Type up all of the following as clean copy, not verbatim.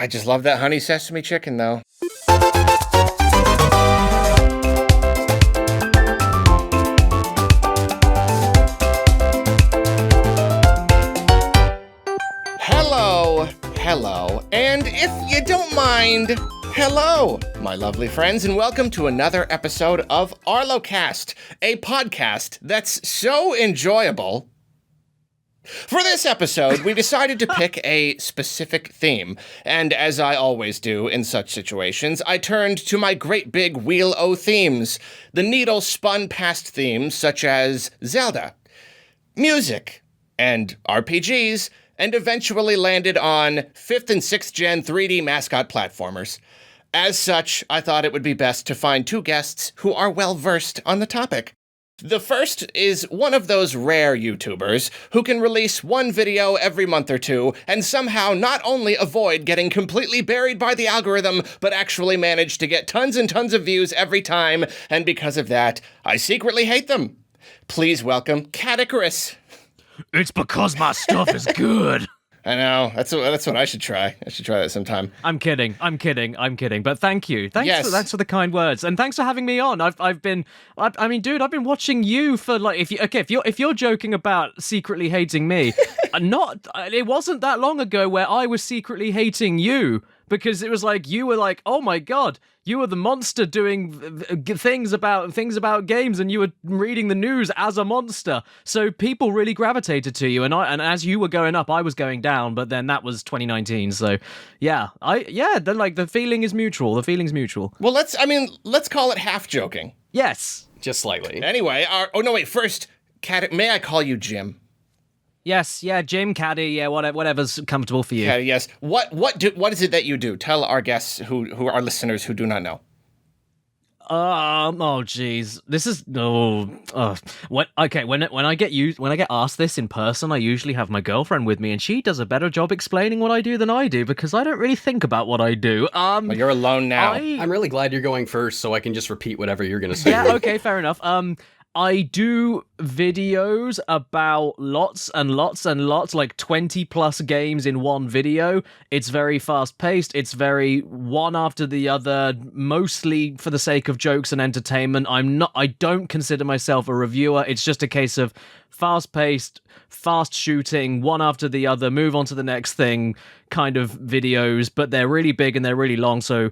I just love that honey sesame chicken, though. Hello, and if you don't mind, hello, my lovely friends, and welcome to another episode of Arlocast, a podcast that's so enjoyable. For this episode, we decided to pick a specific theme, and as I always do in such situations, I turned to my great big wheel o' themes. The needle spun past themes such as Zelda, music, and RPGs, and eventually landed on 5th and 6th gen 3D mascot platformers. As such, I thought it would be best to find two guests who are well-versed on the topic. The first is one of those rare YouTubers who can release one video every month or two and somehow not only avoid getting completely buried by the algorithm, but actually manage to get tons and tons of views every time, and because of that, I secretly hate them. Please welcome Caddicarus. It's because my stuff is good. I know. That's what I should try. I should try that sometime. I'm kidding. But thank you. Thanks for the kind words, and thanks for having me on. I've been watching you for like if you're joking about secretly hating me, it wasn't that long ago where I was secretly hating you. Because it was like, you were like, oh my god, you were the monster doing things about games, and you were reading the news as a monster. So people really gravitated to you, and as you were going up, I was going down. But then that was 2019, so then like the feeling is mutual. The feeling's mutual. Well, let's call it half joking. Yes, just slightly. Anyway, first, may I call you Jim? Yes, yeah, Jim, Caddy, yeah, whatever's comfortable for you. Caddy, yes. What is it that you do? Tell our guests who are listeners who do not know. Oh, geez, this is when I get asked this in person, I usually have my girlfriend with me, and she does a better job explaining what I do than I do because I don't really think about what I do. Well, you're alone now. I'm really glad you're going first, so I can just repeat whatever you're gonna say. Yeah, okay, fair enough. I do videos about lots and lots and lots, like 20 plus games in one video. It's very fast paced. It's very one after the other, mostly for the sake of jokes and entertainment. I don't consider myself a reviewer. It's just a case of fast paced, fast shooting, one after the other, move on to the next thing kind of videos, but they're really big and they're really long. So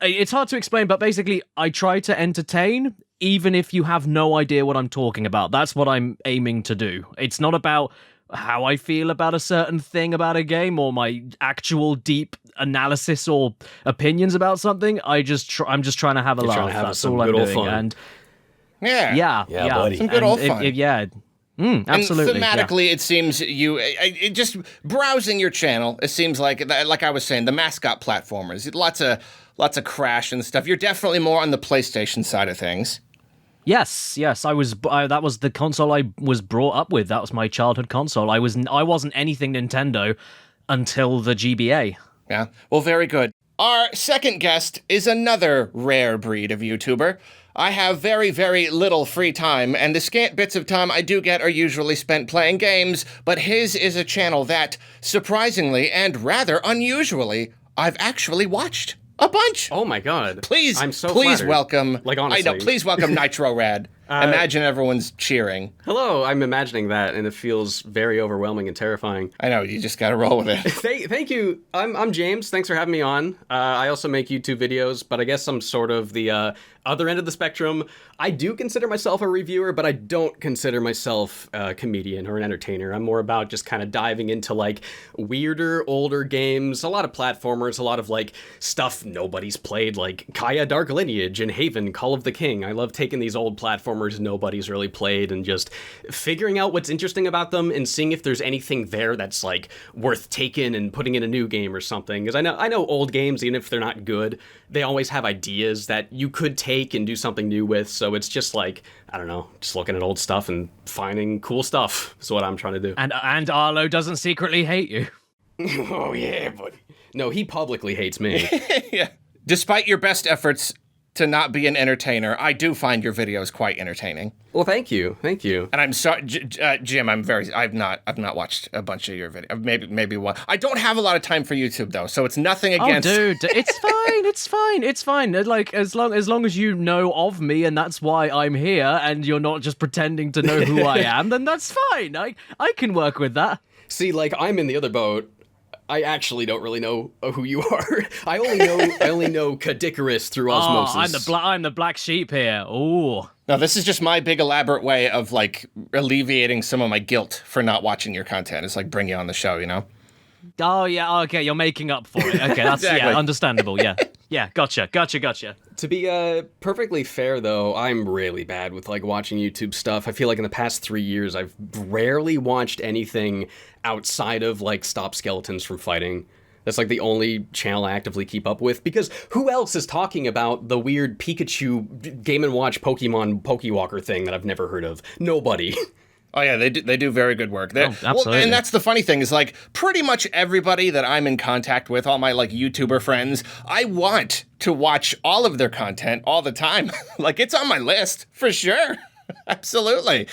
it's hard to explain, but basically I try to entertain even if you have no idea what I'm talking about. That's what I'm aiming to do. It's not about how I feel about a certain thing about a game or my actual deep analysis or opinions about something. I'm just trying to have a laugh. That's all I'm doing. Fun. And yeah, buddy. Some good old fun. Absolutely. And thematically, it seems it just browsing your channel, it seems like I was saying, the mascot platformers, lots of Crash and stuff. You're definitely more on the PlayStation side of things. Yes, that was the console I was brought up with. That was my childhood console. I wasn't anything Nintendo until the GBA. Yeah, well, very good. Our second guest is another rare breed of YouTuber. I have very, very little free time, and the scant bits of time I do get are usually spent playing games, but his is a channel that, surprisingly and rather unusually, I've actually watched a bunch. Oh my god. Please flattered. welcome, like, honestly. Please welcome Nitro Rad. Imagine everyone's cheering. Hello, I'm imagining that, and it feels very overwhelming and terrifying. I know, you just gotta roll with it. Thank you. I'm James. Thanks for having me on. I also make YouTube videos, but I guess I'm sort of the other end of the spectrum. I do consider myself a reviewer, but I don't consider myself a comedian or an entertainer. I'm more about just kind of diving into like weirder, older games, a lot of platformers, a lot of like stuff nobody's played, like Kaya Dark Lineage and Haven, Call of the King. I love taking these old platformers nobody's really played and just figuring out what's interesting about them and seeing if there's anything there that's like worth taking and putting in a new game or something. Because I know old games, even if they're not good, they always have ideas that you could take and do something new with. So it's just like, I don't know, just looking at old stuff and finding cool stuff is what I'm trying to do. And Arlo doesn't secretly hate you. Oh yeah, buddy. No, he publicly hates me. Yeah. Despite your best efforts, to not be an entertainer, I do find your videos quite entertaining. Well, thank you. And I'm sorry, Jim. I've not watched a bunch of your videos. Maybe one. I don't have a lot of time for YouTube though, so it's nothing against. Oh, dude, it's fine. Like as long as you know of me, and that's why I'm here, and you're not just pretending to know who I am, then that's fine. I can work with that. See, like I'm in the other boat. I actually don't really know who you are. I only know Caddicarus through osmosis. I'm the black sheep here. Ooh. No, this is just my big elaborate way of like alleviating some of my guilt for not watching your content. It's like bring you on the show, you know? Oh yeah, okay, you're making up for it. Okay, that's Exactly. Yeah, understandable. Yeah. Yeah, gotcha. To be perfectly fair, though, I'm really bad with like watching YouTube stuff. I feel like in the past 3 years, I've rarely watched anything outside of like Stop Skeletons from Fighting. That's like the only channel I actively keep up with, because who else is talking about the weird Pikachu Game & Watch Pokemon Pokewalker thing that I've never heard of? Nobody. Oh yeah, they do very good work. Absolutely. Well, and that's the funny thing is like pretty much everybody that I'm in contact with, all my like YouTuber friends, I want to watch all of their content all the time. Like it's on my list for sure. Absolutely.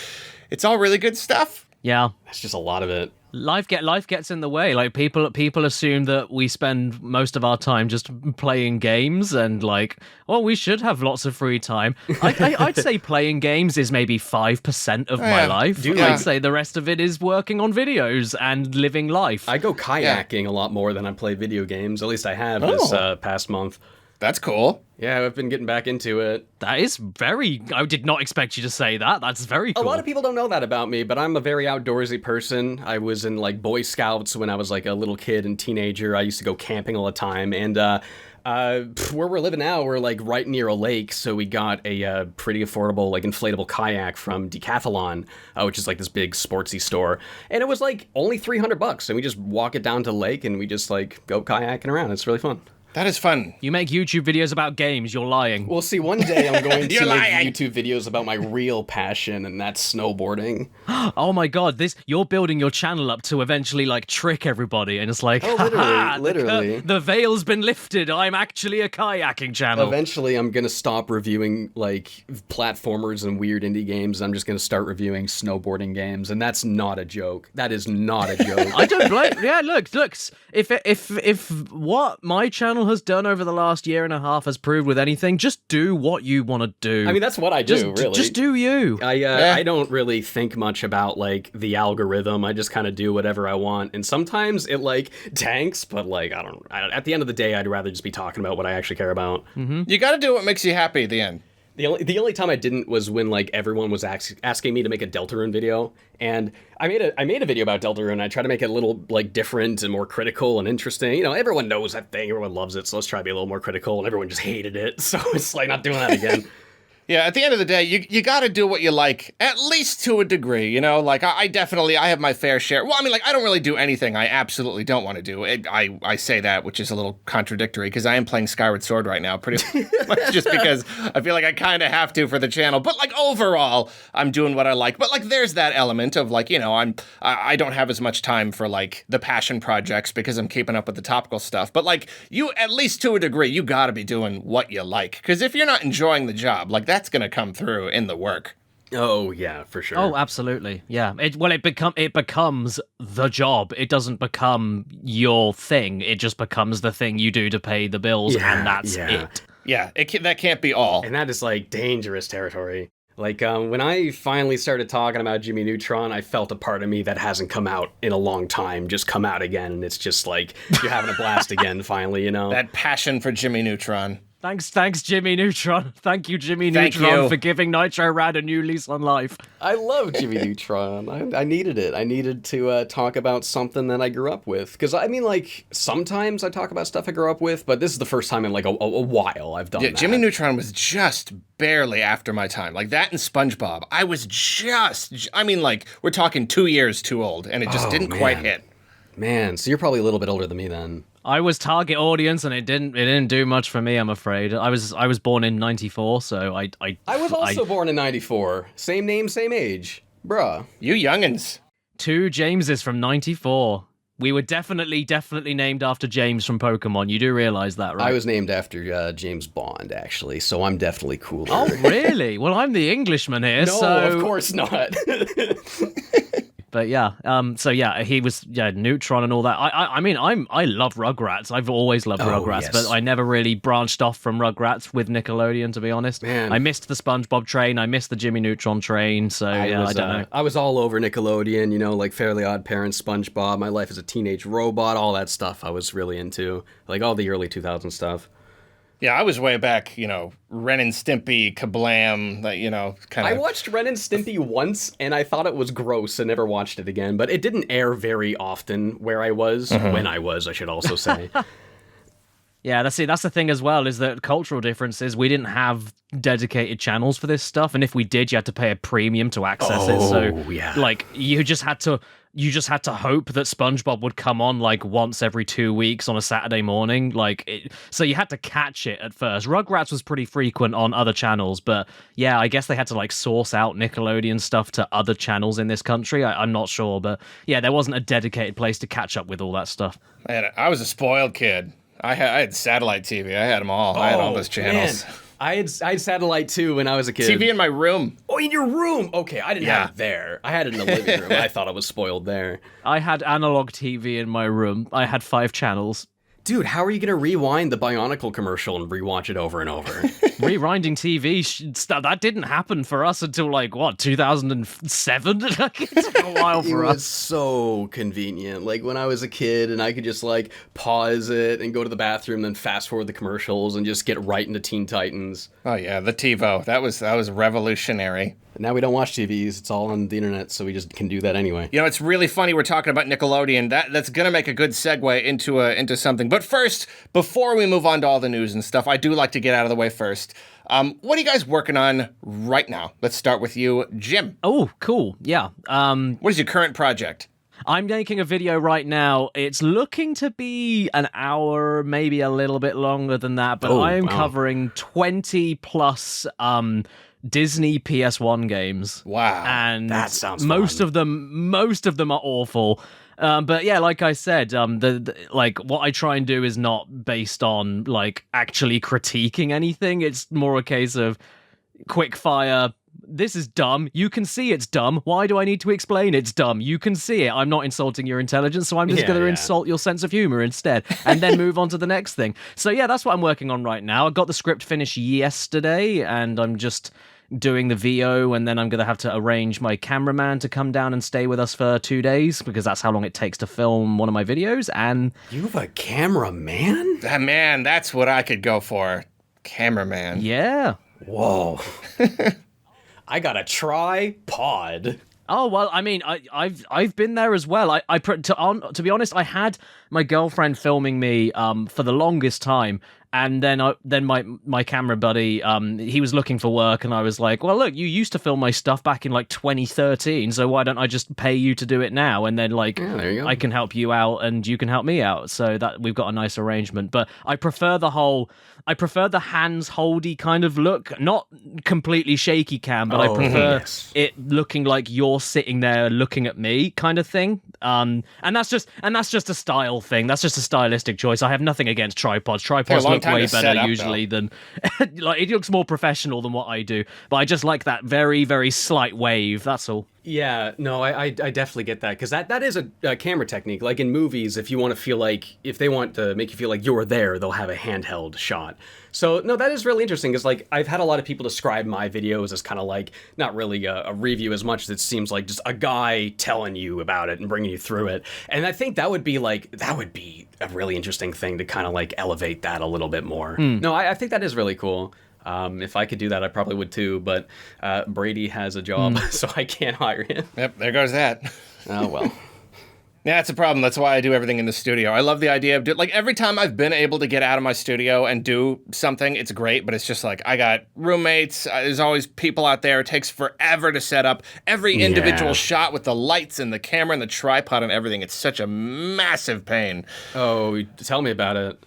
It's all really good stuff. Yeah. That's just a lot of it. Life gets in the way. Like people assume that we spend most of our time just playing games, and like, well, we should have lots of free time. I'd say playing games is maybe 5% of my life. I'd say the rest of it is working on videos and living life. I go kayaking a lot more than I play video games. At least I have this past month. That's cool. Yeah, I've been getting back into it. That is very... I did not expect you to say that. That's very cool. A lot of people don't know that about me, but I'm a very outdoorsy person. I was in, like, Boy Scouts when I was, like, a little kid and teenager. I used to go camping all the time, and where we're living now, we're, like, right near a lake, so we got a pretty affordable, like, inflatable kayak from Decathlon, which is, like, this big sportsy store, and it was, like, only $300, and we just walk it down to the lake, and we just, like, go kayaking around. It's really fun. That is fun. You make YouTube videos about games, you're lying. Well, see, one day I'm going to lying. make YouTube videos about my real passion, and that's snowboarding. Oh my god, you're building your channel up to eventually like trick everybody, and it's like, literally. The veil's been lifted. I'm actually a kayaking channel. Eventually, I'm gonna stop reviewing like platformers and weird indie games. I'm just gonna start reviewing snowboarding games, and that's not a joke. That is not a joke. I don't blame. Yeah, look. If what my channel has done over the last year and a half has proved with anything, just do what you want to do. I mean, that's what I do, really. Just do you. I don't really think much about like the algorithm. I just kind of do whatever I want, and sometimes it like tanks, but like at the end of the day, I'd rather just be talking about what I actually care about. Mm-hmm. You got to do what makes you happy at the end. The only time I didn't was when like everyone was asking me to make a Deltarune video, and I made a video about Deltarune. I tried to make it a little like different and more critical and interesting. You know, everyone knows that thing, everyone loves it, so let's try to be a little more critical. And everyone just hated it, so it's like not doing that again. Yeah, at the end of the day, you got to do what you like, at least to a degree, you know? Like, I definitely have my fair share. Well, I mean, like, I don't really do anything I absolutely don't want to do. I say that, which is a little contradictory, because I am playing Skyward Sword right now, pretty much just because I feel like I kind of have to for the channel. But, like, overall, I'm doing what I like. But, like, there's that element of, like, you know, I don't have as much time for, like, the passion projects because I'm keeping up with the topical stuff. But, like, you, at least to a degree, you got to be doing what you like. Because if you're not enjoying the job, like, that's going to come through in the work. Oh yeah, for sure. Oh, absolutely. Yeah. It becomes the job. It doesn't become your thing. It just becomes the thing you do to pay the bills, and that's it. Yeah, that can't be all. And that is like dangerous territory. Like when I finally started talking about Jimmy Neutron, I felt a part of me that hasn't come out in a long time just come out again, and it's just like you're having a blast again finally, you know. That passion for Jimmy Neutron. Thanks, Jimmy Neutron. Thank you, Jimmy Neutron, for giving Nitro Rad a new lease on life. I love Jimmy Neutron. I needed it. I needed to talk about something that I grew up with. Because, I mean, like, sometimes I talk about stuff I grew up with, but this is the first time in, like, a while I've done that. Jimmy Neutron was just barely after my time. Like, that and SpongeBob. I was like, we're talking 2 years too old, and it just didn't quite hit. Man, so you're probably a little bit older than me then. I was target audience, and it didn't do much for me, I'm afraid. I was born in '94, so I was also born in '94. Same name, same age, bruh. You youngins. 2 Jameses from '94. We were definitely named after James from Pokemon. You do realize that, right? I was named after James Bond, actually, so I'm definitely cooler. Oh, really? Well, I'm the Englishman here, no, so... of course not. But yeah, so yeah, he was Neutron and all that. I mean, I love Rugrats. I've always loved Rugrats, yes. but I never really branched off from Rugrats with Nickelodeon, to be honest. Man. I missed the SpongeBob train, I missed the Jimmy Neutron train, so I don't know. I was all over Nickelodeon, like Fairly Odd Parents, SpongeBob, My Life as a Teenage Robot, all that stuff I was really into, like all the early 2000 stuff. Yeah, I was way back, Ren and Stimpy, Kablam, kind of. I watched Ren and Stimpy once, and I thought it was gross and never watched it again, but it didn't air very often where I was, when I was, I should also say. Yeah, that's the thing as well, is that cultural differences, we didn't have dedicated channels for this stuff, and if we did, you had to pay a premium to access it, so, yeah. like, you just had to hope that SpongeBob would come on, like, once every 2 weeks on a Saturday morning, so you had to catch it at first. Rugrats was pretty frequent on other channels, but, yeah, I guess they had to, like, source out Nickelodeon stuff to other channels in this country, I'm not sure, but, yeah, there wasn't a dedicated place to catch up with all that stuff. Man, I was a spoiled kid. I had satellite TV. I had them all. I had all those channels. Man. I had satellite too when I was a kid. TV in my room. Oh, in your room? Okay, I didn't have it there. I had it in the living room. I thought I was spoiled there. I had analog TV in my room. I had 5 channels. Dude, how are you going to rewind the Bionicle commercial and rewatch it over and over? Rewinding TV, that didn't happen for us until, 2007? It took a while for us. It was so convenient. Like, when I was a kid and I could just, pause it and go to the bathroom, then fast forward the commercials and just get right into Teen Titans. Oh, yeah, the TiVo. That was revolutionary. But now we don't watch TVs. It's all on the internet, so we just can do that anyway. It's really funny we're talking about Nickelodeon. That's going to make a good segue into something. But first, before we move on to all the news and stuff, I do like to get out of the way first. What are you guys working on right now? Let's start with you, Jim. Oh, cool. Yeah. What is your current project? I'm making a video right now. It's looking to be an hour, maybe a little bit longer than that, but I am covering 20 plus Disney PS1 games. Wow. And that sounds most fun. of them are awful. But yeah, like I said, what I try and do is not based on actually critiquing anything. It's more a case of quick fire. This is dumb. You can see it's dumb. Why do I need to explain it's dumb? You can see it. I'm not insulting your intelligence, so I'm just going to insult your sense of humor instead, and then move on to the next thing. So yeah, that's what I'm working on right now. I got the script finished yesterday, and I'm just doing the VO, and then I'm going to have to arrange my cameraman to come down and stay with us for 2 days, because that's how long it takes to film one of my videos. And you have a cameraman? Man, that's what I could go for. Cameraman. Yeah. Whoa. I got a tripod. Oh well, I mean, I've been there as well. To be honest, I had my girlfriend filming me for the longest time, and then my camera buddy he was looking for work, and I was like, well, look, you used to film my stuff back in 2013, so why don't I just pay you to do it now, and then there you go. I can help you out and you can help me out, so that we've got a nice arrangement. But I prefer the hands-holdy kind of look, not completely shaky cam, but I prefer it looking like you're sitting there looking at me kind of thing. And that's just a style thing. That's just a stylistic choice. I have nothing against tripods. Tripods look way better usually than it looks more professional than what I do. But I just like that very, very slight wave. That's all. Yeah, no, I definitely get that, because that is a camera technique. Like in movies, if they want to make you feel like you're there, they'll have a handheld shot. So, no, that is really interesting, because I've had a lot of people describe my videos as kind of not really a review as much as it seems like just a guy telling you about it and bringing you through it. And I think that would be a really interesting thing to kind of elevate that a little bit more. No, I think that is really cool. If I could do that, I probably would too, but Brady has a job, so I can't hire him. Yep, there goes that. Oh, well. Yeah, that's a problem. That's why I do everything in the studio. I love the idea of every time I've been able to get out of my studio and do something, it's great, but it's just I got roommates, there's always people out there, it takes forever to set up every individual shot with the lights and the camera and the tripod and everything. It's such a massive pain. Oh, tell me about it.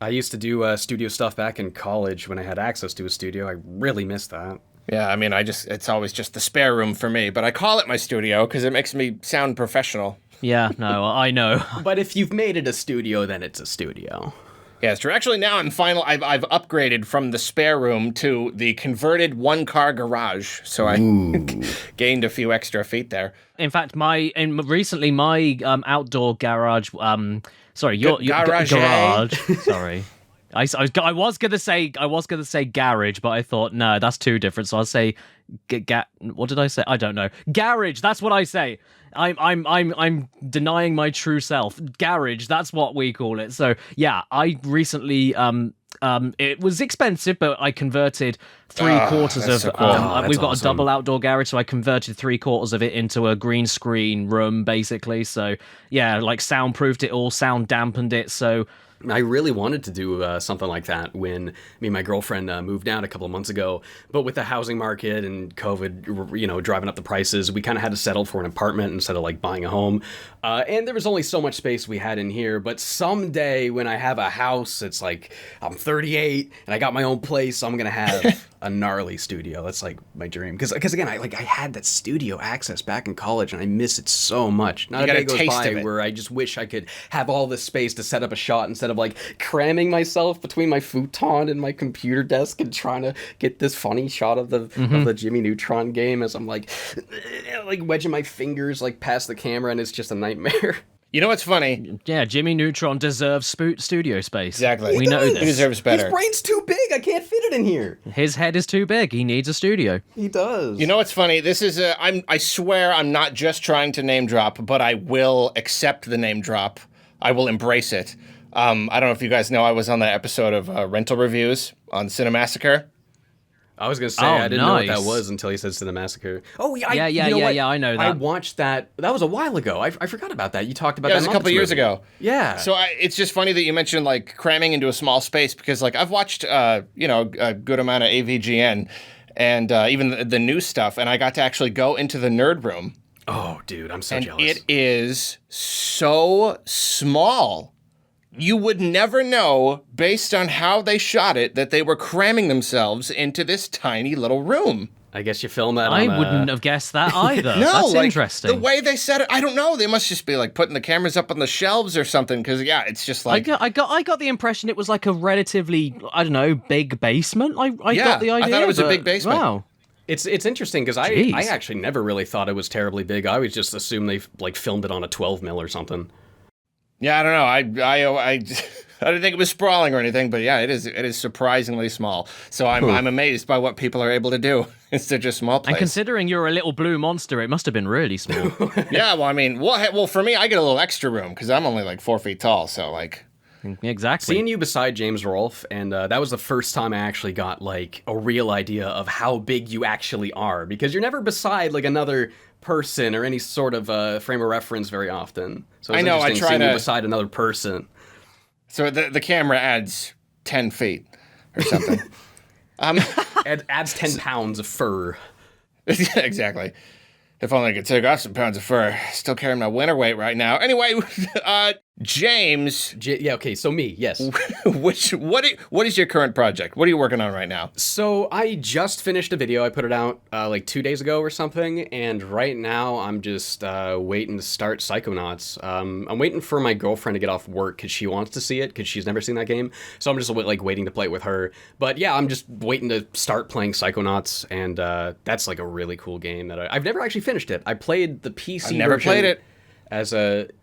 I used to do studio stuff back in college when I had access to a studio. I really miss that. Yeah, I mean, it's always just the spare room for me, but I call it my studio because it makes me sound professional. Yeah, no, I know. But if you've made it a studio, then it's a studio. Yeah, it's true. Actually, now I've upgraded from the spare room to the converted one-car garage, so I gained a few extra feet there. In fact, recently my outdoor garage, sorry, your Garage. Sorry. I was gonna say garage, but I thought no, that's too different. So I'll say what did I say? I don't know. Garage. That's what I say. I'm denying my true self. Garage. That's what we call it. So yeah, I recently it was expensive, but I converted three-quarters of so cool. we've got a double outdoor garage, so I converted three-quarters of it into a green screen room, basically. So yeah, like soundproofed it all, sound dampened it. So I really wanted to do something like that when me and my girlfriend moved out a couple of months ago. But with the housing market and COVID, driving up the prices, we kind of had to settle for an apartment instead of like buying a home. And there was only so much space we had in here. But someday when I have a house, it's like I'm 38 and I got my own place, I'm going to have a gnarly studio. That's like my dream. Because again, I had that studio access back in college and I miss it so much. Not a day goes by where I just wish I could have all this space to set up a shot instead of like cramming myself between my futon and my computer desk and trying to get this funny shot of the Jimmy Neutron game as I'm like wedging my fingers like past the camera, and it's just a nightmare. You know what's funny? yeah, Jimmy Neutron deserves studio space. Exactly. We know this. He deserves better. His brain's too big. I can't fit it in here. His head is too big. He needs a studio. He does. You know what's funny? This is I swear I'm not just trying to name drop, but I will accept the name drop. I will embrace it. I don't know if you guys know, I was on that episode of Rental Reviews on Cinemassacre. I was going to say, I didn't know what that was until he said Cinemassacre. Oh, yeah, I know that. I watched that. That was a while ago. I forgot about that. You talked about that. It was a couple years ago. Yeah. So it's just funny that you mentioned like cramming into a small space because like I've watched, a good amount of AVGN and even the new stuff, and I got to actually go into the nerd room. Oh, dude, I'm so jealous. It is so small. You would never know, based on how they shot it, that they were cramming themselves into this tiny little room. I guess you filmed that I wouldn't have guessed that either. No, that's like, interesting. The way they set it, I don't know. They must just be like putting the cameras up on the shelves or something. Because yeah, it's just like I got the impression it was like a relatively, I don't know, big basement. I got the idea. I thought it was a big basement. Wow. It's interesting because I actually never really thought it was terribly big. I always just assumed they like filmed it on a 12 mil or something. Yeah, I don't know. I didn't think it was sprawling or anything, but yeah, it is surprisingly small. So I'm amazed by what people are able to do in such a small place. And considering you're a little blue monster, it must have been really small. Yeah, well, I mean, well, for me, I get a little extra room because I'm only like 4 feet tall. So like, exactly. Seeing you beside James Rolfe, and that was the first time I actually got like a real idea of how big you actually are, because you're never beside like another person or any sort of frame of reference very often. So it's interesting seeing you beside another person. So the camera adds 10 feet or something. It adds 10 pounds of fur. Exactly. If only I could take off some pounds of fur. Still carrying my winter weight right now. Anyway, James. Yeah, okay, so me, yes. What is your current project? What are you working on right now? So I just finished a video. I put it out like 2 days ago or something, and right now I'm just waiting to start Psychonauts. I'm waiting for my girlfriend to get off work because she wants to see it because she's never seen that game. So I'm just like waiting to play it with her. But yeah, I'm just waiting to start playing Psychonauts, and that's like a really cool game that I've never actually finished it. I played the PC version. I've never played it.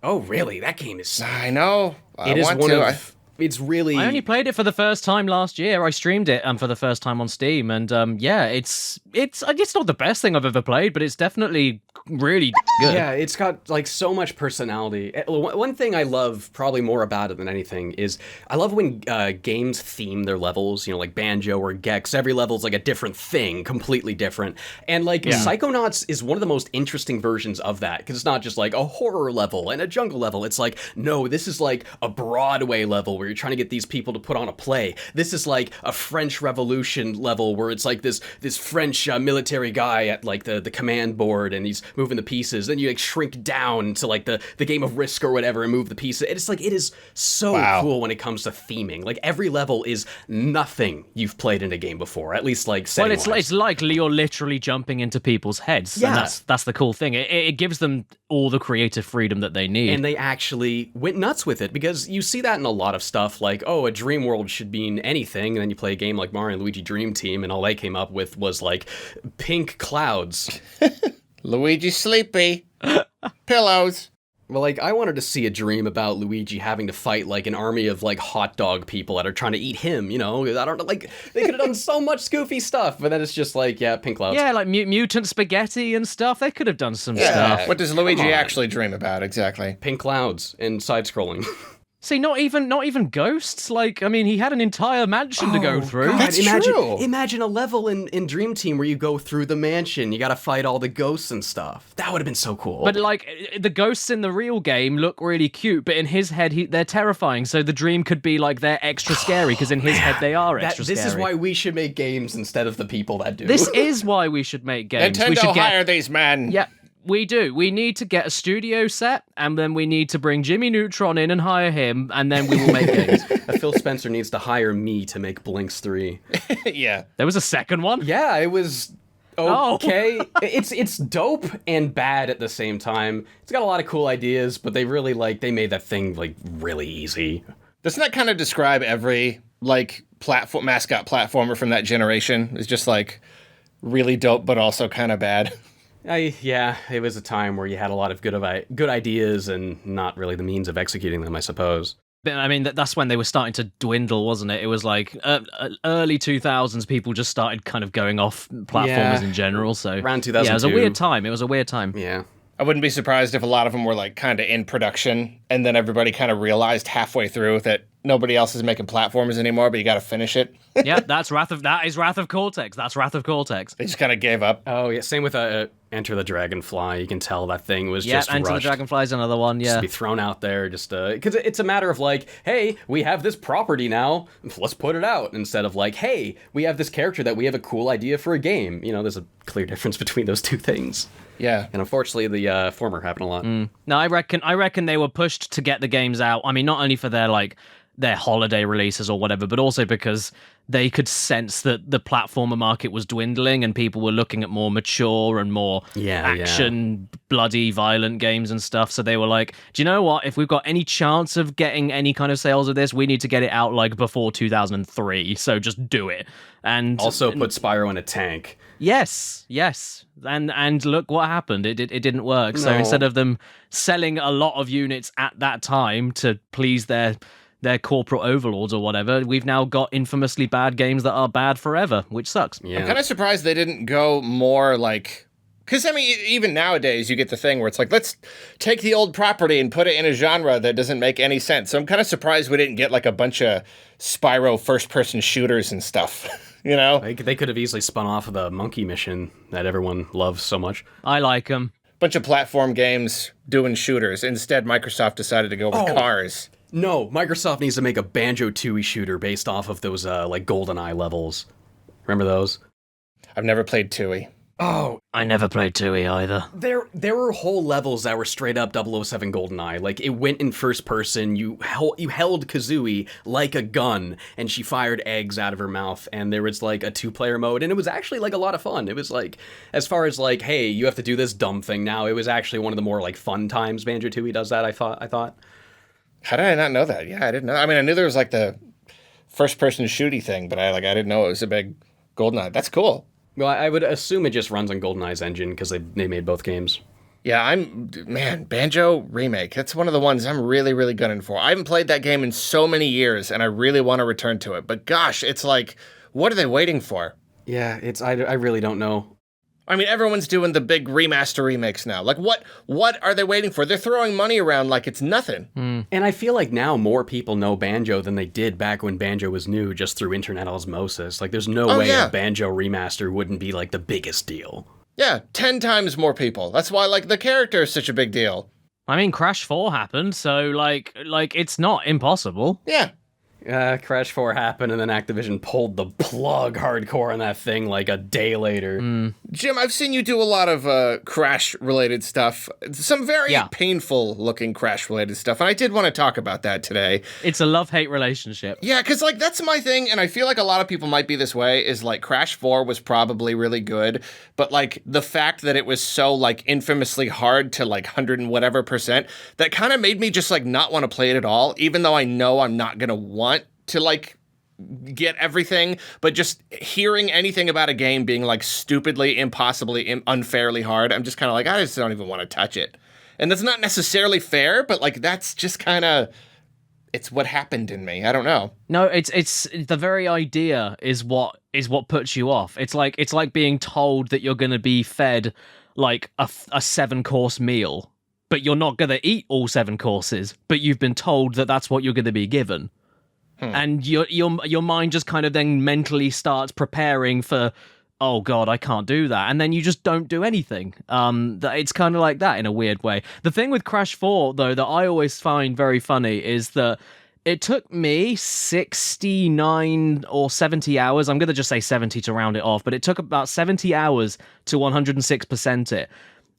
Oh really? That game is. I know. It's really. I only played it for the first time last year. I streamed it for the first time on Steam, and yeah, it's not the best thing I've ever played, but it's definitely really good. Yeah, it's got like so much personality. One thing I love probably more about it than anything is I love when games theme their levels. You know, like Banjo or Gex. Every level is like a different thing, completely different. And like Psychonauts is one of the most interesting versions of that because it's not just like a horror level and a jungle level. It's like no, this is like a Broadway level where where you're trying to get these people to put on a play. This is like a French Revolution level where it's like this French military guy at like the command board and he's moving the pieces. Then you like shrink down to like the game of Risk or whatever and move the pieces. It's like, it is so cool when it comes to theming. Like every level is nothing you've played in a game before, at least like setting-wise. Well, it's like you're literally jumping into people's heads. Yeah. And that's the cool thing. It gives them all the creative freedom that they need. And they actually went nuts with it, because you see that in a lot of stuff, like, oh, a dream world should mean anything, and then you play a game like Mario and Luigi Dream Team, and all they came up with was, like, pink clouds. Luigi sleepy. Pillows. Well, like, I wanted to see a dream about Luigi having to fight, like, an army of, like, hot dog people that are trying to eat him, you know? I don't know, like, they could have done so much goofy stuff, but then it's just like, yeah, pink clouds. Yeah, like mutant spaghetti and stuff. They could have done some Yeah. stuff. What does Luigi actually dream about, exactly? Pink clouds and side-scrolling. See, not even ghosts. Like, I mean, he had an entire mansion to go through. God, That's true. Imagine a level in Dream Team where you go through the mansion, you gotta fight all the ghosts and stuff. That would have been so cool. But like, the ghosts in the real game look really cute, but in his head, they're terrifying. So the dream could be like they're extra scary, because in his head they are extra scary. This is why we should make games instead of the people that do. This is why we should make games. Nintendo, we should hire these men. Yeah, we do. We need to get a studio set, and then we need to bring Jimmy Neutron in and hire him, and then we will make games. Phil Spencer needs to hire me to make Blinks 3. Yeah. There was a second one? Yeah, it was okay. It's dope and bad at the same time. It's got a lot of cool ideas, but they really they made that thing like really easy. Doesn't that kind of describe every like mascot platformer from that generation? It's just like really dope, but also kind of bad. Yeah, it was a time where you had a lot of good ideas and not really the means of executing them, I suppose. But, I mean, that's when they were starting to dwindle, wasn't it? It was like early 2000s, people just started kind of going off platformers in general. So around 2002. Yeah, it was a weird time. It was a weird time. Yeah. I wouldn't be surprised if a lot of them were like kind of in production, and then everybody kind of realized halfway through that nobody else is making platformers anymore, but you got to finish it. Yeah, that is Wrath of Cortex. That's Wrath of Cortex. They just kind of gave up. Oh yeah, same with Enter the Dragonfly. You can tell that thing was just Enter rushed. the Dragonfly is another one. Yeah, Just to be thrown out there, just because it's a matter of like, hey, we have this property now, let's put it out, instead of like, hey, we have this character that we have a cool idea for a game. You know, there's a clear difference between those two things. Yeah. And unfortunately, the former happened a lot. No, I reckon they were pushed to get the games out. I mean, not only for their holiday releases or whatever, but also because they could sense that the platformer market was dwindling and people were looking at more mature and more action, bloody, violent games and stuff. So they were like, do you know what? If we've got any chance of getting any kind of sales of this, we need to get it out like before 2003. So just do it. And also put Spyro in a tank. Yes. And look what happened. It didn't work. So instead of them selling a lot of units at that time to please their corporate overlords or whatever, we've now got infamously bad games that are bad forever, which sucks. Yeah. I'm kind of surprised they didn't go more like... Because, I mean, even nowadays, you get the thing where it's like, let's take the old property and put it in a genre that doesn't make any sense. So I'm kind of surprised we didn't get like a bunch of Spyro first-person shooters and stuff, you know? They could have easily spun off of the Monkey Mission that everyone loves so much. I like them. Bunch of platform games doing shooters. Instead, Microsoft decided to go with cars. No, Microsoft needs to make a Banjo-Tooie shooter based off of those like GoldenEye levels. Remember those? I've never played Tooie. Oh, I never played Tooie either. there were whole levels that were straight up 007 GoldenEye. Like, it went in first person, you held Kazooie like a gun, and she fired eggs out of her mouth, and there was like a 2-player mode, and it was actually like a lot of fun. It was like, as far as like, hey, you have to do this dumb thing now, it was actually one of the more like fun times Banjo-Tooie does that, I thought. How did I not know that? Yeah, I didn't know. I mean, I knew there was like the first-person shooty thing, but I didn't know it was a big GoldenEye. That's cool. Well, I would assume it just runs on GoldenEye's engine because they made both games. Yeah, Banjo Remake. That's one of the ones I'm really, really gunning for. I haven't played that game in so many years, and I really want to return to it. But gosh, it's like, what are they waiting for? Yeah, I really don't know. I mean, everyone's doing the big remaster remakes now. Like, what are they waiting for? They're throwing money around like it's nothing. And I feel like now more people know Banjo than they did back when Banjo was new, just through internet osmosis. Like, there's no way a Banjo remaster wouldn't be, like, the biggest deal. Yeah, 10 times more people. That's why, like, the character is such a big deal. I mean, Crash 4 happened, so, like it's not impossible. Yeah. Crash 4 happened, and then Activision pulled the plug hardcore on that thing like a day later. Jim, I've seen you do a lot of Crash-related stuff. Some very painful-looking Crash-related stuff, and I did want to talk about that today. It's a love-hate relationship. Yeah, because, like, that's my thing, and I feel like a lot of people might be this way, is, like, Crash 4 was probably really good, but, like, the fact that it was so, like, infamously hard to, like, 100 and whatever %, that kind of made me just, like, not want to play it at all, even though I know I'm not going to want to, like, get everything, but just hearing anything about a game being, like, stupidly, impossibly, unfairly hard, I'm just kind of like, I just don't even want to touch it. And that's not necessarily fair, but, like, that's just kind of, it's what happened in me. I don't know. No, it's the very idea is what puts you off. It's like being told that you're going to be fed, like, a 7-course meal, but you're not going to eat all 7 courses, but you've been told that that's what you're going to be given. And your mind just kind of then mentally starts preparing for, oh God, I can't do that. And then you just don't do anything. It's kind of like that in a weird way. The thing with Crash 4, though, that I always find very funny is that it took me 69 or 70 hours. I'm going to just say 70 to round it off, but it took about 70 hours to 106% it.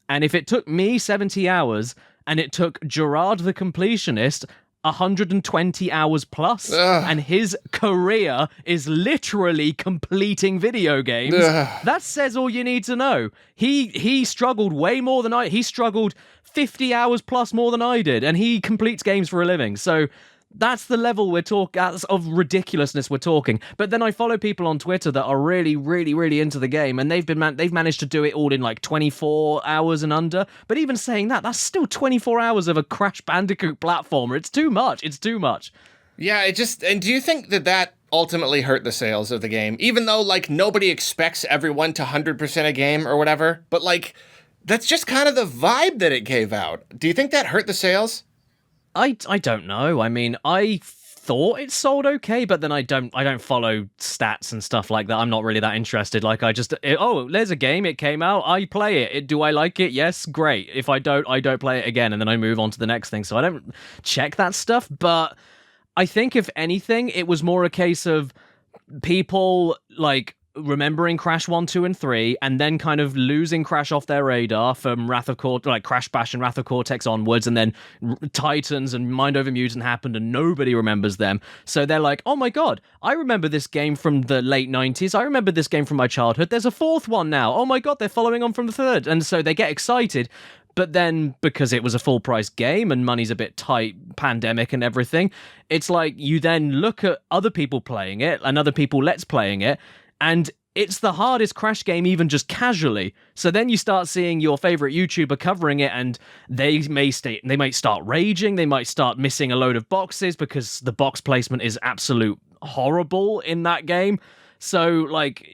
And if it took me 70 hours and it took Gerard the Completionist 120 hours plus, and his career is literally completing video games, that says all you need to know. He struggled way more than I. He struggled 50 hours plus more than I did, and he completes games for a living. So that's the level we're talking of ridiculousness we're talking. But then I follow people on Twitter that are really, really, really into the game, and they've managed to do it all in like 24 hours and under. But even saying that, that's still 24 hours of a Crash Bandicoot platformer. It's too much. It's too much. Yeah, and do you think that ultimately hurt the sales of the game? Even though, like, nobody expects everyone to 100% a game or whatever, but, like, that's just kind of the vibe that it gave out. Do you think that hurt the sales? I don't know. I mean, I thought it sold okay, but then I don't follow stats and stuff like that. I'm not really that interested. Like, there's a game, it came out, I play it. Do I like it? Yes, great. If I don't play it again, and then I move on to the next thing. So I don't check that stuff, but I think if anything, it was more a case of people, like, remembering Crash 1, 2, and 3, and then kind of losing Crash off their radar from Crash Bash and Wrath of Cortex onwards, and then Titans and Mind Over Mutant happened and nobody remembers them. So they're like, oh my god, I remember this game from the late 90s, I remember this game from my childhood, there's a 4th one now, oh my god, they're following on from the 3rd. And so they get excited, but then because it was a full price game and money's a bit tight, pandemic and everything, it's like you then look at other people playing it and other people let's playing it, and it's the hardest Crash game even just casually. So then you start seeing your favorite YouTuber covering it, and they might start raging, they might start missing a load of boxes because the box placement is absolute horrible in that game. So, like,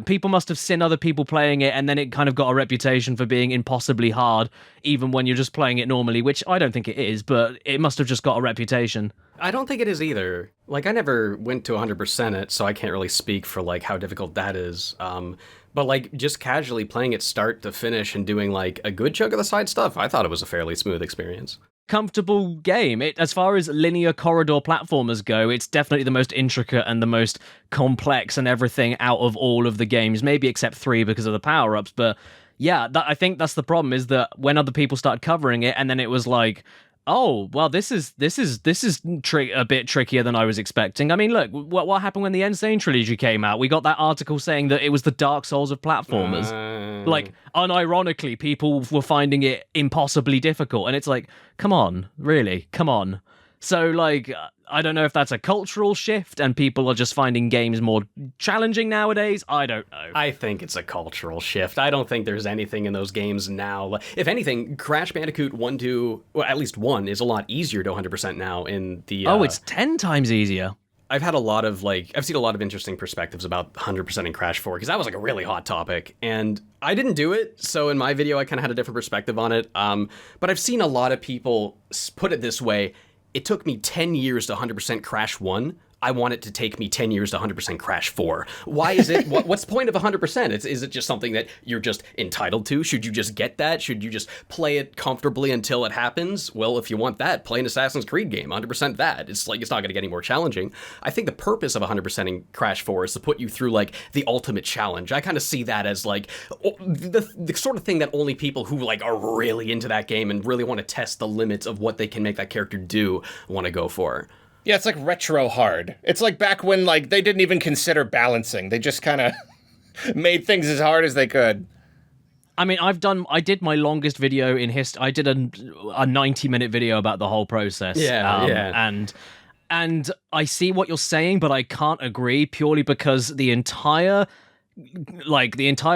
people must have seen other people playing it, and then it kind of got a reputation for being impossibly hard, even when you're just playing it normally, which I don't think it is, but it must have just got a reputation. I don't think it is either. Like, I never went to 100% it, so I can't really speak for, like, how difficult that is. But, like, just casually playing it start to finish and doing, like, a good chunk of the side stuff, I thought it was a fairly smooth experience. Comfortable game. As far as linear corridor platformers go, it's definitely the most intricate and the most complex and everything out of all of the games, maybe except 3 because of the power-ups. But yeah, I think that's the problem, is that when other people started covering it, and then it was like, oh, well, this is a bit trickier than I was expecting. I mean, look, what happened when the Insane Trilogy came out? We got that article saying that it was the Dark Souls of platformers. Like, unironically, people were finding it impossibly difficult. And it's like, come on, really? Come on. So, like, I don't know if that's a cultural shift and people are just finding games more challenging nowadays. I don't know. I think it's a cultural shift. I don't think there's anything in those games now. If anything, Crash Bandicoot 1, 2, well, at least 1 is a lot easier to 100% now in the... Oh, it's 10 times easier. I've had a lot of, I've seen a lot of interesting perspectives about 100% in Crash 4, because that was, a really hot topic, and I didn't do it, so in my video I kind of had a different perspective on it, but I've seen a lot of people put it this way: it took me 10 years to 100% Crash 1. I want it to take me 10 years to 100% Crash 4. Why is it? What's the point of 100%? Is it just something that you're just entitled to? Should you just get that? Should you just play it comfortably until it happens? Well, if you want that, play an Assassin's Creed game, 100% that. It's like, it's not going to get any more challenging. I think the purpose of 100%ing Crash 4 is to put you through like the ultimate challenge. I kind of see that as like the sort of thing that only people who like are really into that game and really want to test the limits of what they can make that character do want to go for. Yeah, it's like retro hard. It's like back when like they didn't even consider balancing. They just kind of made things as hard as they could. I mean, I did my longest video in history. I did a 90-minute video about the whole process. And I see what you're saying, but I can't agree purely because the entire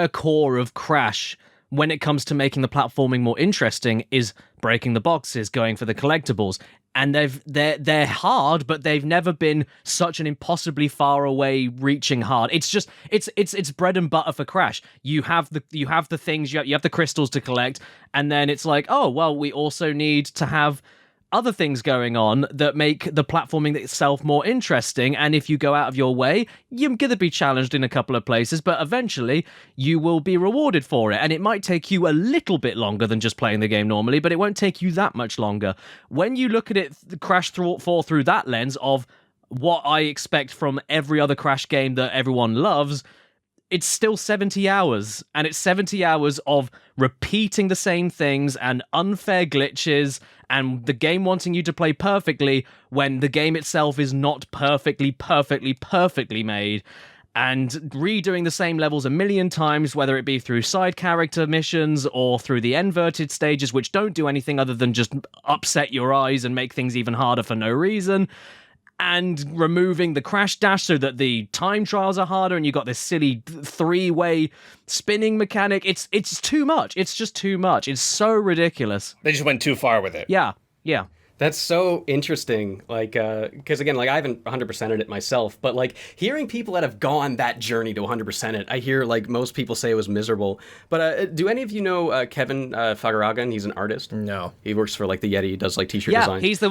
core of Crash, when it comes to making the platforming more interesting, is breaking the boxes, going for the collectibles. And they're hard, but they've never been such an impossibly far away reaching hard. It's just it's bread and butter for Crash. You have the things, you have the crystals to collect, and then it's like, oh well, we also need to have other things going on that make the platforming itself more interesting. And if you go out of your way, you're going to be challenged in a couple of places, but eventually you will be rewarded for it. And it might take you a little bit longer than just playing the game normally, but it won't take you that much longer. When you look at it, Crash 4 through that lens of what I expect from every other Crash game that everyone loves, it's still 70 hours, and it's 70 hours of repeating the same things and unfair glitches and the game wanting you to play perfectly when the game itself is not perfectly made, and redoing the same levels a million times, whether it be through side character missions or through the inverted stages, which don't do anything other than just upset your eyes and make things even harder for no reason. And removing the crash dash so that the time trials are harder, and you got this silly 3-way spinning mechanic. It's too much. It's just too much. It's so ridiculous. They just went too far with it. Yeah. That's so interesting, like, because again, like, I haven't 100%ed it myself, but, like, hearing people that have gone that journey to 100% it, I hear, like, most people say it was miserable, but do any of you know Kevin Fagaragan? He's an artist. No. He works for, like, the Yeti, he does, like, t-shirt design. He's the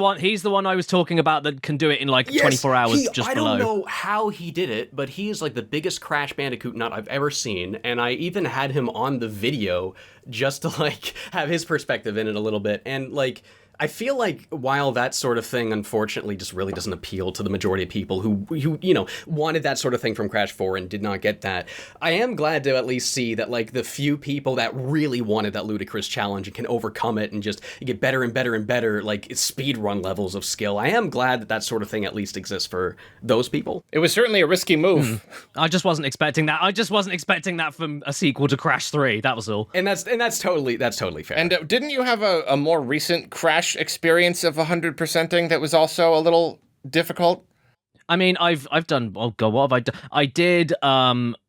one I was talking about that can do it in, like, 24 hours just below. I don't know how he did it, but he is, like, the biggest Crash Bandicoot nut I've ever seen, and I even had him on the video just to, like, have his perspective in it a little bit, and, like, I feel like while that sort of thing, unfortunately, just really doesn't appeal to the majority of people who you know, wanted that sort of thing from Crash 4 and did not get that, I am glad to at least see that, like, the few people that really wanted that ludicrous challenge and can overcome it and just get better and better and better, like, speed run levels of skill, I am glad that that sort of thing at least exists for those people. It was certainly a risky move. I just wasn't expecting that. I just wasn't expecting that from a sequel to Crash 3, that was all. And that's totally fair. And didn't you have a more recent Crash experience of 100%ing that was also a little difficult? I mean, I've done, oh god, what have I done? I did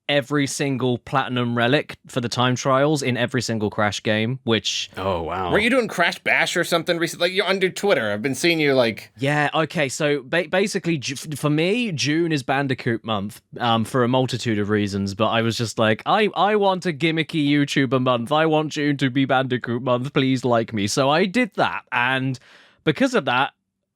every single platinum relic for the time trials in every single Crash game, which... Oh, wow. Were you doing Crash Bash or something recently? Like, you're under Twitter. I've been seeing you, like... Yeah, okay, so basically, for me, June is Bandicoot month, for a multitude of reasons, but I was just like, I want a gimmicky YouTuber month. I want June to be Bandicoot month. Please like me. So I did that, and because of that,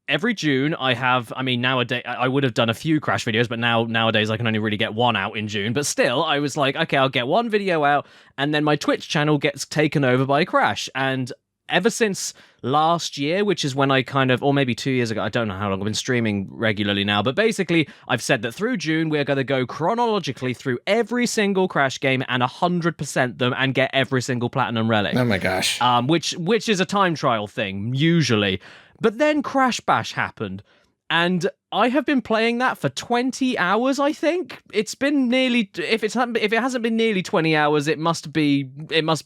every June, nowadays, I would have done a few Crash videos, but nowadays I can only really get one out in June. But still, I was like, okay, I'll get one video out, and then my Twitch channel gets taken over by Crash. And ever since last year, which is when I kind of, or maybe 2 years ago, I don't know how long, I've been streaming regularly now, but basically, I've said that through June, we're going to go chronologically through every single Crash game and 100% them and get every single platinum relic. Oh my gosh. Which is a time trial thing, usually. But then Crash Bash happened, and I have been playing that for 20 hours, I think. It's been nearly, if it hasn't been nearly 20 hours, it must be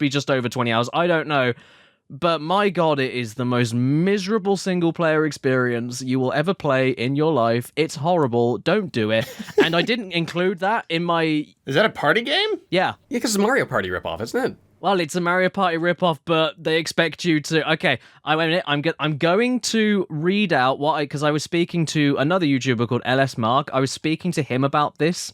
just over 20 hours. I don't know. But my god, it is the most miserable single-player experience you will ever play in your life. It's horrible. Don't do it. And I didn't include that in my... Is that a party game? Yeah. Yeah, because it's a Mario Party ripoff, isn't it? Well, it's a Mario Party ripoff, but they expect you to... Okay, I'm going to read out what because I was speaking to another YouTuber called LS Mark. I was speaking to him about this,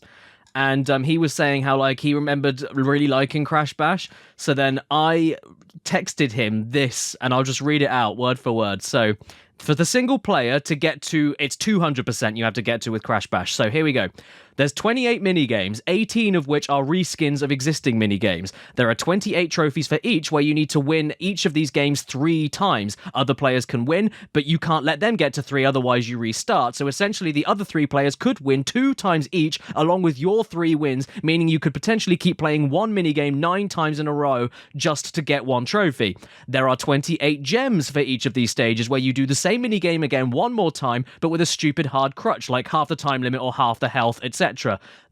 and he was saying how, like, he remembered really liking Crash Bash. So then I texted him this, and I'll just read it out word for word. So For the single player to get to, it's 200% you have to get to with Crash Bash. So here we go. There's 28 minigames, 18 of which are reskins of existing minigames. There are 28 trophies for each, where you need to win each of these games 3 times. Other players can win, but you can't let them get to 3, otherwise you restart. So essentially the other 3 players could win 2 times each, along with your 3 wins, meaning you could potentially keep playing one minigame 9 times in a row just to get 1 trophy. There are 28 gems for each of these stages, where you do the same minigame again 1 more time, but with a stupid hard crutch, like half the time limit or half the health, etc.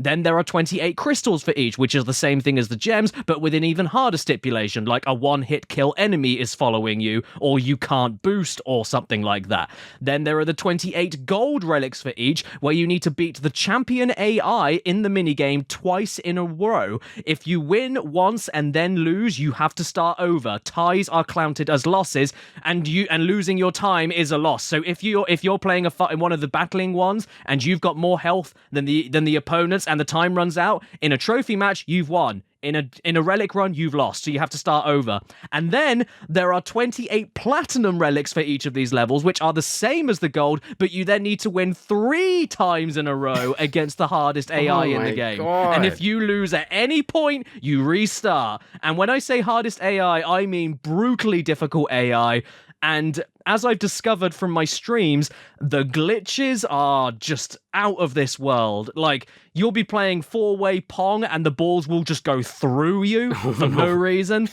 Then there are 28 crystals for each, which is the same thing as the gems, but with an even harder stipulation, like a 1-hit kill enemy is following you, or you can't boost, or something like that. Then there are the 28 gold relics for each, where you need to beat the champion AI in the minigame twice in a row. If you win once and then lose, you have to start over. Ties are counted as losses, and losing your time is a loss. So if you're playing in one of the battling ones, and you've got more health than the opponents, and the time runs out, in a trophy match, you've won. In a relic run, you've lost, so you have to start over. And then there are 28 platinum relics for each of these levels, which are the same as the gold, but you then need to win 3 times in a row against the hardest AI in the game. God. And if you lose at any point, you restart. And when I say hardest AI, I mean brutally difficult AI. And as I've discovered from my streams, the glitches are just out of this world. Like, you'll be playing 4-way Pong and the balls will just go through you for no reason.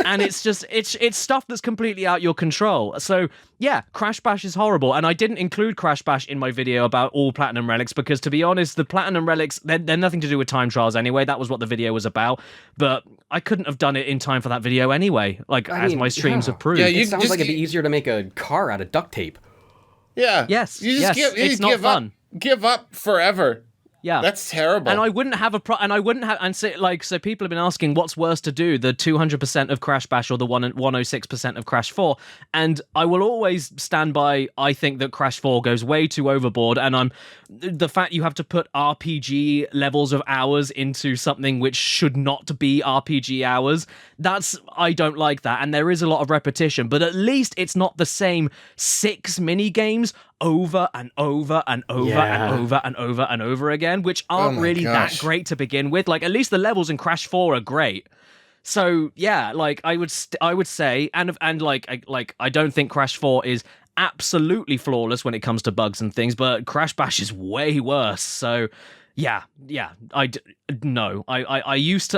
And it's stuff that's completely out your control. So, yeah, Crash Bash is horrible. And I didn't include Crash Bash in my video about all Platinum Relics because, to be honest, the Platinum Relics, they're nothing to do with time trials anyway. That was what the video was about. But I couldn't have done it in time for that video anyway, as my streams have proved. Yeah, it sounds like it'd be easier to make a car out of duct tape. Yeah. Yes. You just it's not fun. Give up forever. Yeah, that's terrible. And I wouldn't have so people have been asking what's worse to do, the 200% of Crash Bash or the 106% of Crash 4, and I will always stand by. I think that Crash 4 goes way too overboard, and the fact you have to put RPG levels of hours into something which should not be RPG hours. I don't like that, and there is a lot of repetition, but at least it's not the same 6 mini games over and over and over and over and over and over again, which aren't really that great to begin with. Like, at least the levels in Crash 4 are great. So yeah, like I would say, and I don't think Crash 4 is absolutely flawless when it comes to bugs and things, but Crash Bash is way worse. So yeah, I used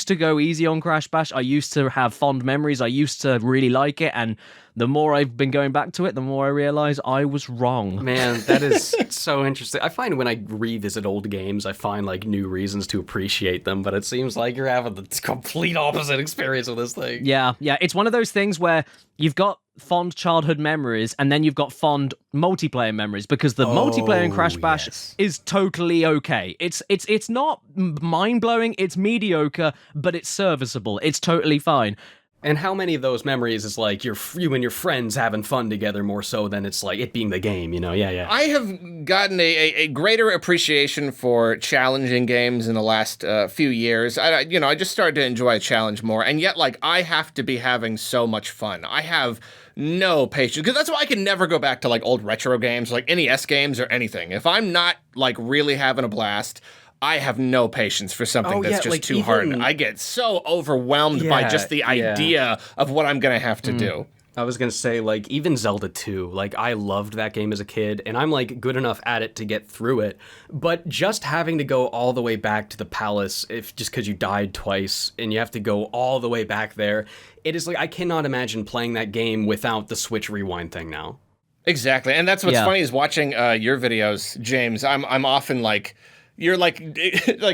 to go easy on Crash Bash. I used to have fond memories. I used to really like it, and the more I've been going back to it, the more I realize I was wrong. Man, that is so interesting. I find when I revisit old games, I find like new reasons to appreciate them, but it seems like you're having the complete opposite experience with this thing. Yeah, it's one of those things where you've got fond childhood memories and then you've got fond multiplayer memories, because the multiplayer in Crash Bash is totally okay. It's not mind-blowing, it's mediocre, but it's serviceable. It's totally fine. And how many of those memories is like you and your friends having fun together more so than it's like it being the game, you know? Yeah. I have gotten a greater appreciation for challenging games in the last few years. I just started to enjoy a challenge more, and yet, like, I have to be having so much fun. I have no patience, because that's why I can never go back to, like, old retro games, like NES games or anything. If I'm not, like, really having a blast, I have no patience for something that's just too hard. I get so overwhelmed by just the idea of what I'm going to have to do. I was going to say, like, even Zelda 2, like, I loved that game as a kid, and I'm, like, good enough at it to get through it, but just having to go all the way back to the palace, just because you died twice, and you have to go all the way back there, it is, like, I cannot imagine playing that game without the Switch Rewind thing now. Exactly, and that's what's funny is watching your videos, James. I'm often, like... You're like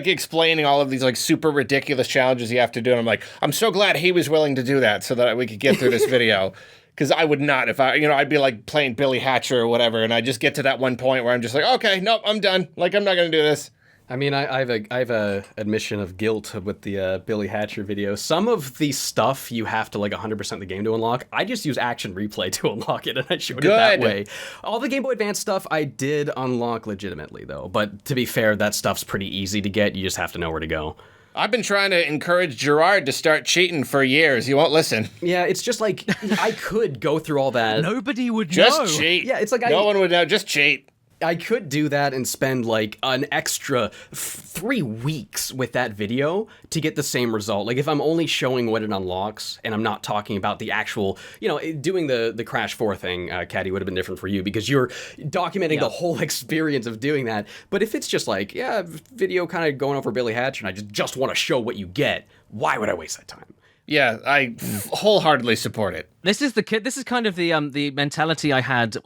explaining all of these like super ridiculous challenges you have to do, and I'm like, I'm so glad he was willing to do that so that we could get through this video, because I would not if I'd be like playing Billy Hatcher or whatever, and I just get to that one point where I'm just like, okay, nope, I'm done. Like, I'm not gonna do this. I mean, I have a admission of guilt with the Billy Hatcher video. Some of the stuff you have to like 100% the game to unlock. I just use Action Replay to unlock it, and I showed it that way. All the Game Boy Advance stuff I did unlock legitimately, though. But to be fair, that stuff's pretty easy to get. You just have to know where to go. I've been trying to encourage Gerard to start cheating for years. He won't listen. Yeah, it's just like, I could go through all that. Nobody would know. Just cheat. Yeah, it's like no one would know. Just cheat. I could do that and spend like an extra 3 weeks with that video to get the same result. Like if I'm only showing what it unlocks and I'm not talking about the actual, doing the Crash 4 thing, Caddy, would have been different for you because you're documenting the whole experience of doing that. But if it's just like, video kind of going over Billy Hatcher and I just want to show what you get, why would I waste that time? Yeah, I wholeheartedly support it. This is kind of the mentality I had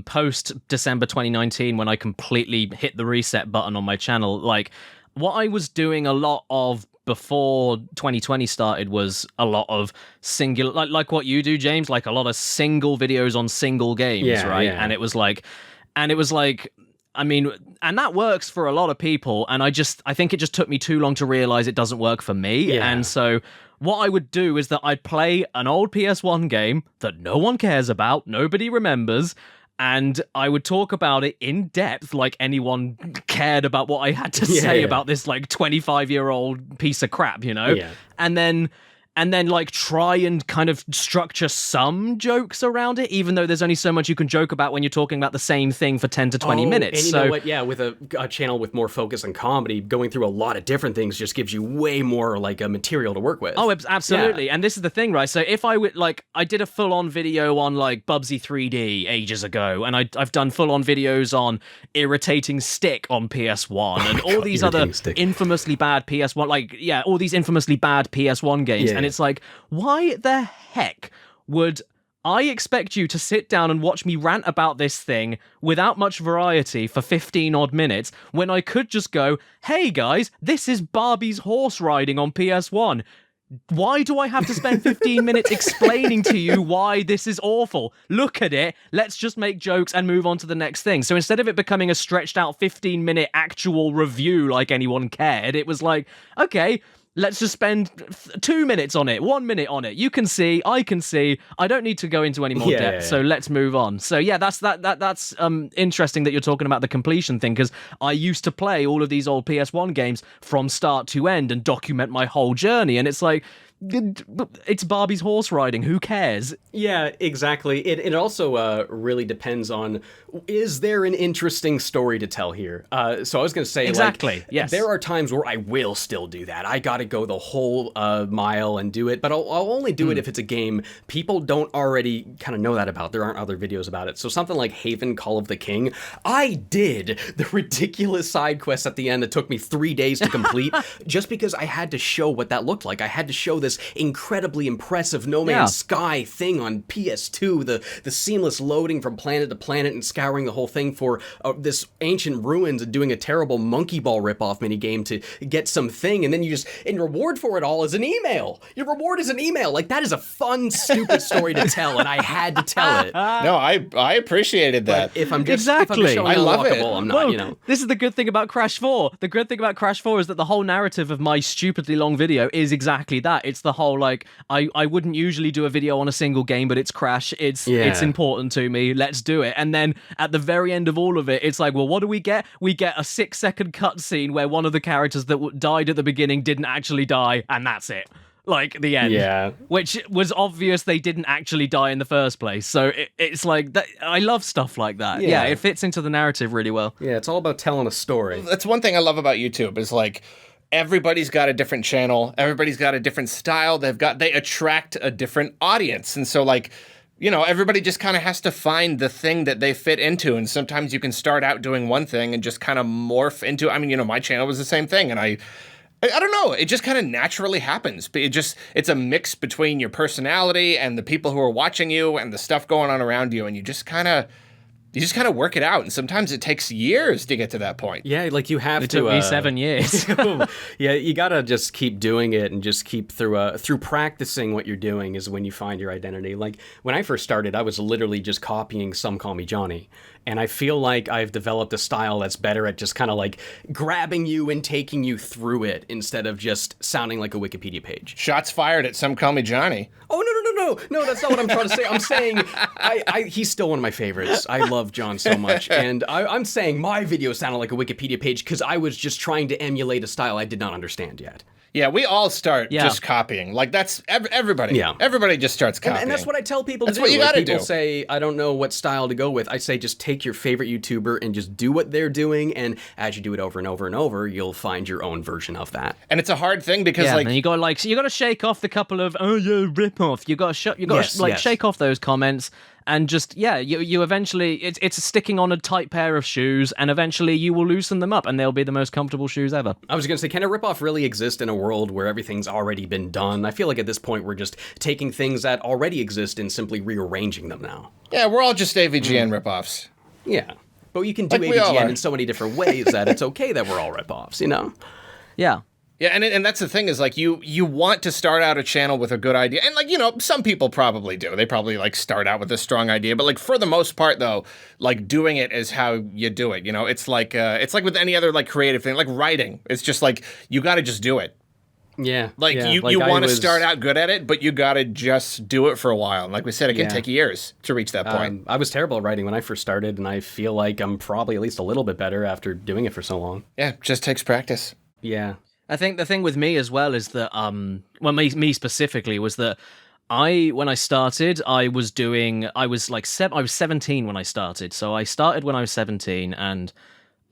post December 2019 when I completely hit the reset button on my channel. Like what I was doing a lot of before 2020 started was a lot of singular, like what you do, James, like a lot of single videos on single games, right? Yeah. And it was like, I mean, and that works for a lot of people. And I think it just took me too long to realize it doesn't work for me. Yeah. And so what I would do is that I'd play an old PS1 game that no one cares about, nobody remembers, and I would talk about it in depth like anyone cared about what I had to say about this like 25-year-old piece of crap, Yeah. And then like try and kind of structure some jokes around it, even though there's only so much you can joke about when you're talking about the same thing for 10 to 20 minutes. And you know what? Yeah, with a channel with more focus on comedy, going through a lot of different things just gives you way more like a material to work with. Oh, absolutely. Yeah. And this is the thing, right? So if I would I did a full-on video on like Bubsy 3D ages ago, and I've done full-on videos on Irritating Stick on PS1 and all these other infamously bad PS1, all these infamously bad PS1 games. Yeah. And it's like, why the heck would I expect you to sit down and watch me rant about this thing without much variety for 15 odd minutes when I could just go, hey guys, this is Barbie's horse riding on PS1. Why do I have to spend 15 minutes explaining to you why this is awful? Look at it. Let's just make jokes and move on to the next thing. So instead of it becoming a stretched out 15-minute actual review like anyone cared, it was like, okay, let's just spend 2 minutes on it, 1 minute on it. You can see, I can see. I don't need to go into any more depth, so let's move on. So yeah, that's interesting that you're talking about the completion thing, because I used to play all of these old PS1 games from start to end and document my whole journey, and it's like, it's Barbie's horse riding. Who cares? Yeah, exactly. It also really depends on, is there an interesting story to tell here? So I was going to say, exactly. Yes. There are times where I will still do that. I got to go the whole mile and do it, but I'll only do it if it's a game people don't already kind of know that about. There aren't other videos about it. So something like Haven Call of the King, I did the ridiculous side quest at the end that took me 3 days to complete just because I had to show what that looked like. I had to show this incredibly impressive No Man's Sky thing on PS2, the seamless loading from planet to planet and scouring the whole thing for this ancient ruins and doing a terrible Monkey Ball ripoff minigame to get some thing, and then you just, in reward for it all, is an email. Your reward is an email. Like, that is a fun, stupid story to tell, and I had to tell it. No, I appreciated that. But if I'm just exactly, showing I love it. I'm not, This is the good thing about Crash 4. The good thing about Crash 4 is that the whole narrative of my stupidly long video is exactly that. It's the whole, like, I wouldn't usually do a video on a single game, but it's Crash. It's important to me. Let's do it. And then at the very end of all of it, it's like, well, what do we get? We get a 6-second cutscene where one of the characters that died at the beginning didn't actually die, and that's it. Like, the end. Yeah. Which was obvious they didn't actually die in the first place. So it's like, that, I love stuff like that. Yeah, it fits into the narrative really well. Yeah, it's all about telling a story. That's one thing I love about YouTube is, like, everybody's got a different channel. Everybody's got a different style. They attract a different audience. And so, like, everybody just kind of has to find the thing that they fit into. And sometimes you can start out doing one thing and just kind of morph into, my channel was the same thing. And I don't know, it just kind of naturally happens. It's a mix between your personality and the people who are watching you and the stuff going on around you. And you just kind of work it out, and sometimes it takes years to get to that point. Yeah, like you have It to. took me 7 years. Yeah, you gotta just keep doing it and just keep through practicing what you're doing is when you find your identity. Like when I first started, I was literally just copying Some Call Me Johnny, and I feel like I've developed a style that's better at just kind of like grabbing you and taking you through it instead of just sounding like a Wikipedia page. Shots fired at Some Call Me Johnny. Oh, no, that's not what I'm trying to say. I'm saying he's still one of my favorites. I love John so much, and I'm saying my video sounded like a Wikipedia page because I was just trying to emulate a style I did not understand yet. Yeah, we all start just copying. Like, that's everybody. Yeah. Everybody just starts copying. And that's what I tell people That's to do. what you gotta do. People say, I don't know what style to go with. I say just take your favorite YouTuber and just do what they're doing, and as you do it over and over and over, you'll find your own version of that. And it's a hard thing because, like... and you gotta shake off the couple of, rip-off. You gotta shake off those comments. And just, you eventually, it's sticking on a tight pair of shoes, and eventually you will loosen them up, and they'll be the most comfortable shoes ever. I was going to say, can a ripoff really exist in a world where everything's already been done? I feel like at this point we're just taking things that already exist and simply rearranging them now. Yeah, we're all just AVGN ripoffs. Yeah, but you can do AVGN in so many different ways that it's okay that we're all ripoffs, you know? Yeah. Yeah, and that's the thing is, like, you want to start out a channel with a good idea. And, like, you know, some people probably do. They probably, like, start out with a strong idea. But, like, for the most part, though, like, doing it is how you do it, you know? It's like with any other, like, creative thing. Like, writing. It's just, like, you got to just do it. Yeah. Like, you want to start out good at it, but you got to just do it for a while. And like we said, it can take years to reach that point. I was terrible at writing when I first started, and I feel like I'm probably at least a little bit better after doing it for so long. Yeah, it just takes practice. Yeah. I think the thing with me as well is that, well, me specifically, was that when I started, I was 17 when I started. So I started when I was 17, and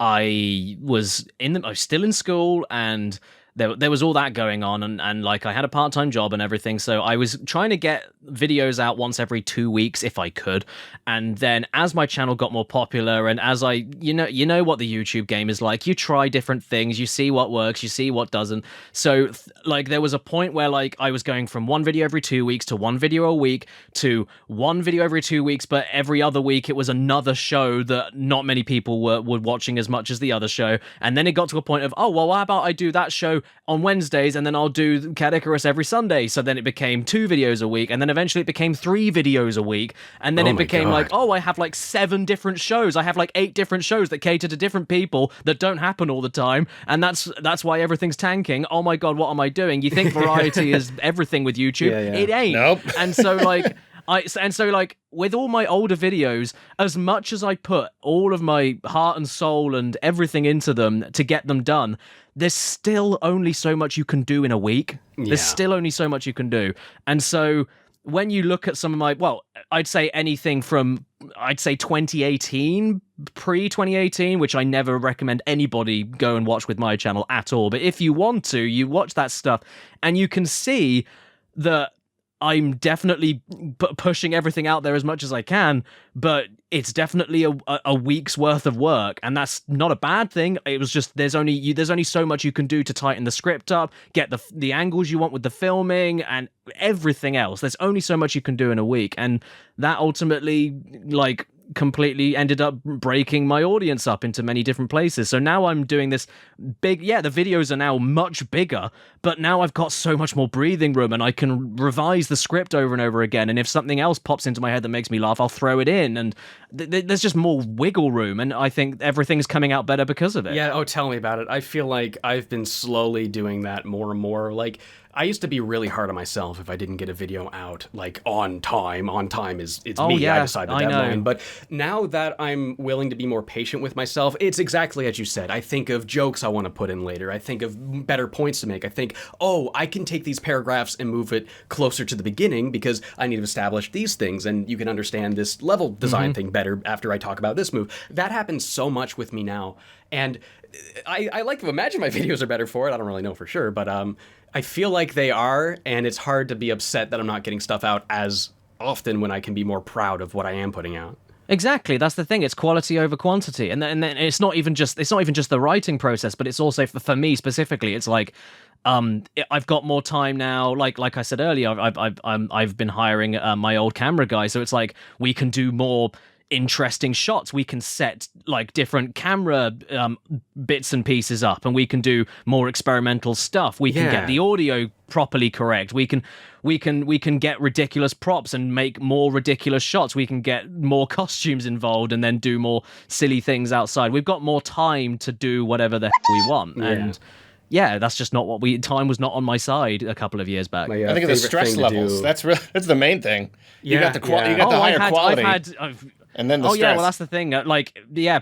I was still in school, and there was all that going on, and like I had a part-time job and everything, so I was trying to get videos out once every 2 weeks if I could. And then as my channel got more popular, and as you know what the YouTube game is like, you try different things, you see what works, you see what doesn't. So like there was a point where like I was going from one video every 2 weeks to one video a week to one video every 2 weeks, but every other week it was another show that not many people were watching as much as the other show. And then it got to a point of, oh well, how about I do that show on Wednesdays, and then I'll do Caddicarus every Sunday. So then it became 2 videos a week, and then eventually it became 3 videos a week, and then it became like, oh, I have like 7 different shows. I have like 8 different shows that cater to different people that don't happen all the time, and that's why everything's tanking. Oh my god, what am I doing? You think variety is everything with YouTube? Yeah. It ain't. Nope. And so like with all my older videos, as much as I put all of my heart and soul and everything into them to get them done, there's still only so much you can do in a week. Yeah. There's still only so much you can do. And so when you look at some of my, well, I'd say anything from, 2018, pre-2018, which I never recommend anybody go and watch with my channel at all. But if you want to, you watch that stuff and you can see that I'm definitely pushing everything out there as much as I can, but it's definitely a week's worth of work, and that's not a bad thing. It was just there's only so much you can do to tighten the script up, get the angles you want with the filming, and everything else. There's only so much you can do in a week, and that ultimately like completely ended up breaking my audience up into many different places. So now I'm doing this big, the videos are now much bigger, but now I've got so much more breathing room, and I can revise the script over and over again, and if something else pops into my head that makes me laugh, I'll throw it in, and there's just more wiggle room, and I think everything's coming out better because of it. Yeah, tell me about it. I feel like I've been slowly doing that more and more. Like, I used to be really hard on myself if I didn't get a video out, like, on time. On time it's me. Yeah, I decide the deadline. But now that I'm willing to be more patient with myself, it's exactly as you said. I think of jokes I want to put in later. I think of better points to make. I think, I can take these paragraphs and move it closer to the beginning because I need to establish these things, and you can understand this level design thing better after I talk about this move. That happens so much with me now. And I like to imagine my videos are better for it. I don't really know for sure, but I feel like they are, and it's hard to be upset that I'm not getting stuff out as often when I can be more proud of what I am putting out. Exactly, that's the thing. It's quality over quantity, and then it's not even just the writing process, but it's also for me specifically. It's like I've got more time now. Like I said earlier, I've been hiring my old camera guy, so it's like we can do more interesting shots. We can set like different camera bits and pieces up, and we can do more experimental stuff. We can get the audio properly correct. We can get ridiculous props and make more ridiculous shots. We can get more costumes involved and then do more silly things outside. We've got more time to do whatever the heck we want. And that's just not time was not on my side a couple of years back. I think of the stress levels. That's the main thing. You got the higher quality. And then the Oh stress. yeah, well that's the thing.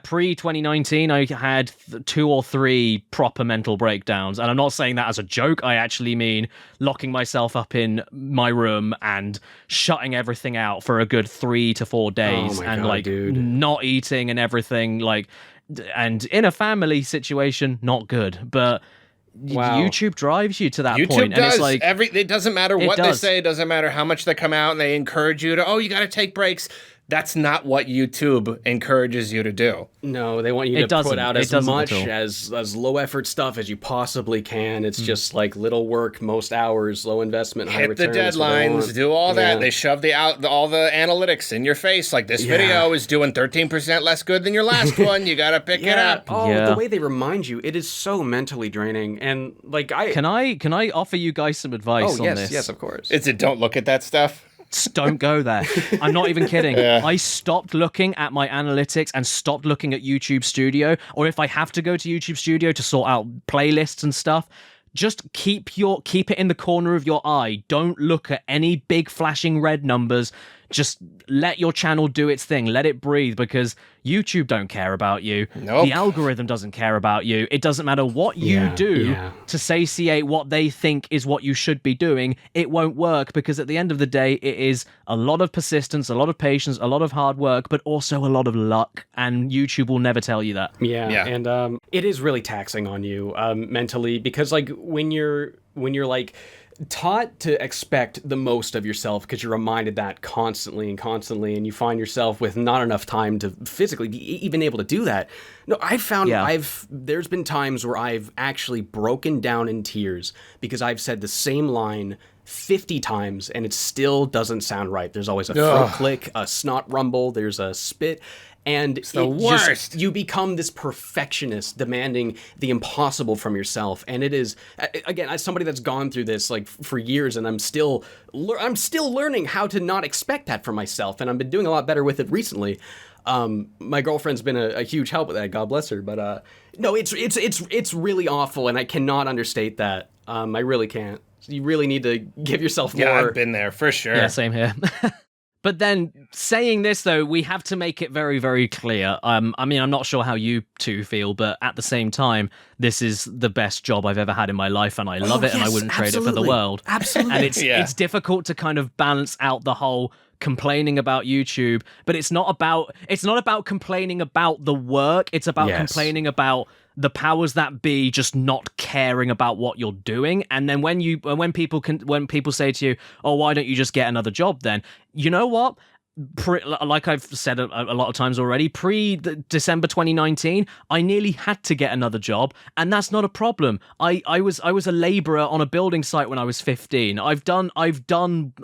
Pre 2019, I had 2 or 3 proper mental breakdowns, and I'm not saying that as a joke. I actually mean locking myself up in my room and shutting everything out for a good 3 to 4 days, and God, dude. not eating and everything. And in a family situation, not good, but. Wow. YouTube drives you to that YouTube point, and does. it's like It doesn't matter what they does. say. It doesn't matter how much they come out and they encourage you to, oh, you got to take breaks. That's not what YouTube encourages you to do. No, they want you It to doesn't. put out It as doesn't much at all. as low effort stuff as you possibly can. It's just like little work, most hours, low investment, high Hit the return. That's what they deadlines, want. do all that. Yeah. They shove all the analytics in your face. Like, this video is doing 13% less good than your last one. You got to pick it up. Oh, Yeah. the way they remind you, it is so mentally draining. And like Can I offer you guys some advice oh on yes, this? yes, of course. Is it don't look at that stuff? Don't go there. I'm not even kidding. I stopped looking at my analytics and stopped looking at YouTube Studio, or if I have to go to YouTube Studio to sort out playlists and stuff, just keep it in the corner of your eye. Don't look at any big flashing red numbers. Just let your channel do its thing. Let it breathe, because YouTube don't care about you. Nope. The algorithm doesn't care about you. It doesn't matter what you do to satiate what they think is what you should be doing. It won't work, because at the end of the day, it is a lot of persistence, a lot of patience, a lot of hard work, but also a lot of luck. And YouTube will never tell you that. Yeah. And it is really taxing on you mentally, because like when you're like taught to expect the most of yourself, because you're reminded that constantly, and you find yourself with not enough time to physically be even able to do that. No, I've found there's been times where I've actually broken down in tears because I've said the same line 50 times and it still doesn't sound right. There's always a throat click, a snot rumble, there's a spit. And it's the worst. You become this perfectionist demanding the impossible from yourself. And it is, again, as somebody that's gone through this like for years, and I'm still learning how to not expect that from myself. And I've been doing a lot better with it recently. My girlfriend's been a huge help with that. God bless her. But no, it's really awful. And I cannot understate that. I really can't. You really need to give yourself more. Yeah, I've been there for sure. Yeah, same here. But then, saying this, though, we have to make it very, very clear. I mean, I'm not sure how you two feel, but at the same time, this is the best job I've ever had in my life, and I love it, and I wouldn't trade it for the world. Absolutely. And it's difficult to kind of balance out the whole complaining about YouTube, but it's not about complaining about the work. It's about complaining about the powers that be just not caring about what you're doing. And then when people say to you, oh, why don't you just get another job then? You know what? Like I've said a lot of times already, pre-December 2019, I nearly had to get another job, and that's not a problem. I was a laborer on a building site when I was 15. I've done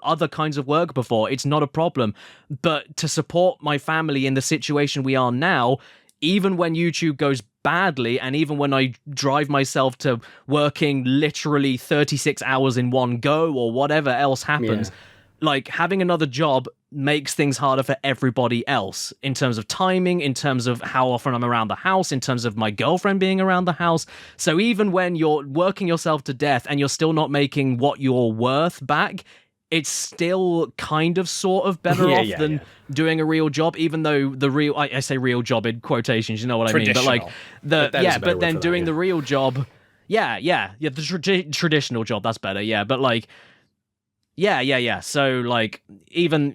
other kinds of work before. It's not a problem. But to support my family in the situation we are now, even when YouTube goes badly, and even when I drive myself to working literally 36 hours in one go or whatever else happens, like having another job makes things harder for everybody else in terms of timing, in terms of how often I'm around the house, in terms of my girlfriend being around the house. So even when you're working yourself to death and you're still not making what you're worth back, it's still kind of sort of better off than doing a real job, even though the real, I say real job in quotations, you know what I mean? But like but then doing the real job, the traditional job, that's better. Yeah. But like, so like, even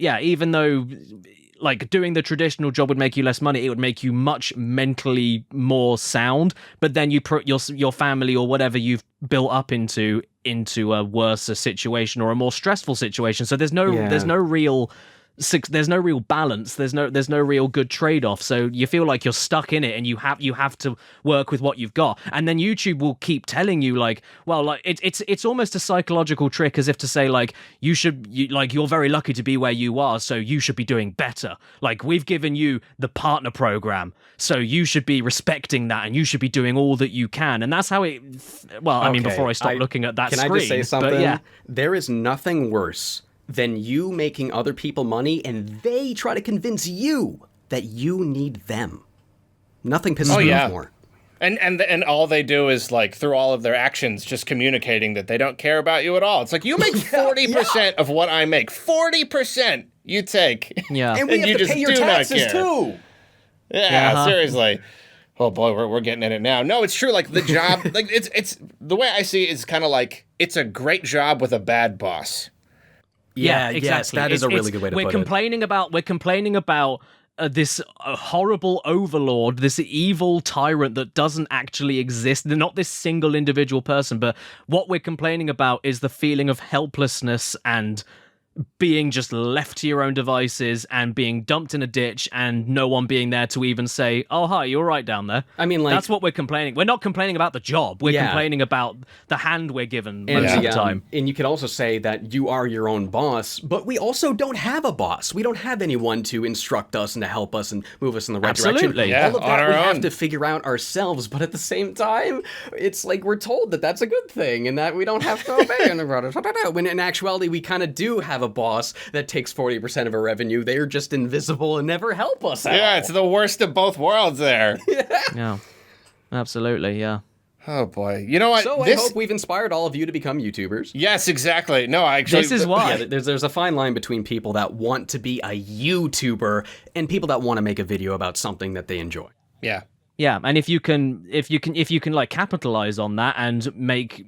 though like doing the traditional job would make you less money, it would make you much mentally more sound, but then you put your family or whatever you've built up into a worse situation or a more stressful situation. So there's no real balance. There's no real good trade-off. So you feel like you're stuck in it, and you have to work with what you've got. And then YouTube will keep telling you like, well, like it's almost a psychological trick, as if to say like you're very lucky to be where you are, so you should be doing better. Like, we've given you the partner program, so you should be respecting that, and you should be doing all that you can. And that's how it. Well, I mean, before I stop looking at that can screen, I just say something? But yeah. There is nothing worse than you making other people money and they try to convince you that you need them. Nothing pisses me off more. And all they do is, like, through all of their actions, just communicating that they don't care about you at all. It's like, you make 40% of what I make. 40%! you take. Yeah. And we And you have to just pay your do not taxes care. too. Yeah, Uh-huh. seriously. Oh boy, we're getting in it now. No, it's true. Like the job, like it's the way I see it is kind of like it's a great job with a bad boss. Yeah, exactly. yes, that is a really good way to put it. We're complaining about this horrible overlord, this evil tyrant that doesn't actually exist. They're not this single individual person, but what we're complaining about is the feeling of helplessness and being just left to your own devices and being dumped in a ditch and no one being there to even say, oh, hi, you're right down there. I mean, like, that's what we're complaining. We're not complaining about the job. We're Yeah. complaining about the hand we're given and, most of the time. and you could also say that you are your own boss, but we also don't have a boss. We don't have anyone to instruct us and to help us and move us in the right Absolutely. direction. Yeah, All of on that our we own. have to figure out ourselves, but at the same time, it's like we're told that that's a good thing and that we don't have to obey. When in actuality, we kind of do have a boss that takes 40% of our revenue. They're just invisible and never help us out. Yeah, it's the worst of both worlds there. Yeah. Absolutely, yeah. Oh boy, you know what? So I hope we've inspired all of you to become YouTubers. Yes, exactly. No, I actually. This is why. Yeah, there's a fine line between people that want to be a YouTuber and people that want to make a video about something that they enjoy. Yeah. Yeah, and if you can like capitalize on that and make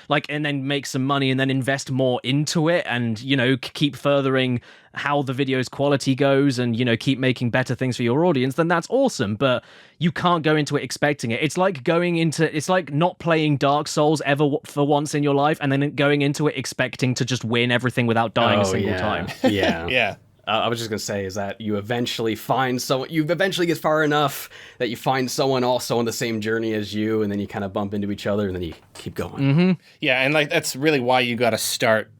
like and then make some money and then invest more into it and keep furthering how the video's quality goes and keep making better things for your audience, then that's awesome. But you can't go into it expecting it. It's like not playing Dark Souls ever for once in your life and then going into it expecting to just win everything without dying a single time. Yeah. Yeah. I was just gonna say is that you eventually get far enough that you find someone also on the same journey as you, and then you kind of bump into each other, and then you keep going. Mm-hmm. Yeah, and like that's really why you got to start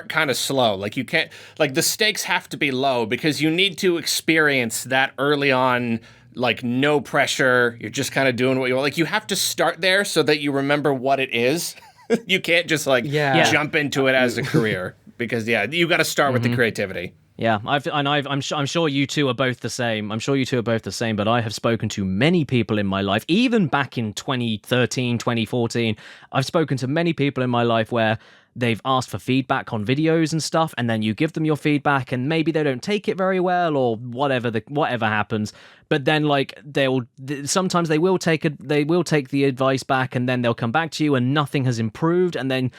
kind of slow. Like you can't, like the stakes have to be low because you need to experience that early on. Like no pressure, you're just kind of doing what you want. Like you have to start there so that you remember what it is. You can't just jump into it as a career because you got to start with the creativity. Yeah, I'm sure you two are both the same. But I have spoken to many people in my life, even back in 2013, 2014. I've spoken to many people in my life where they've asked for feedback on videos and stuff, and then you give them your feedback, and maybe they don't take it very well, or whatever happens. But then, like, sometimes they will take the advice back, and then they'll come back to you, and nothing has improved, and then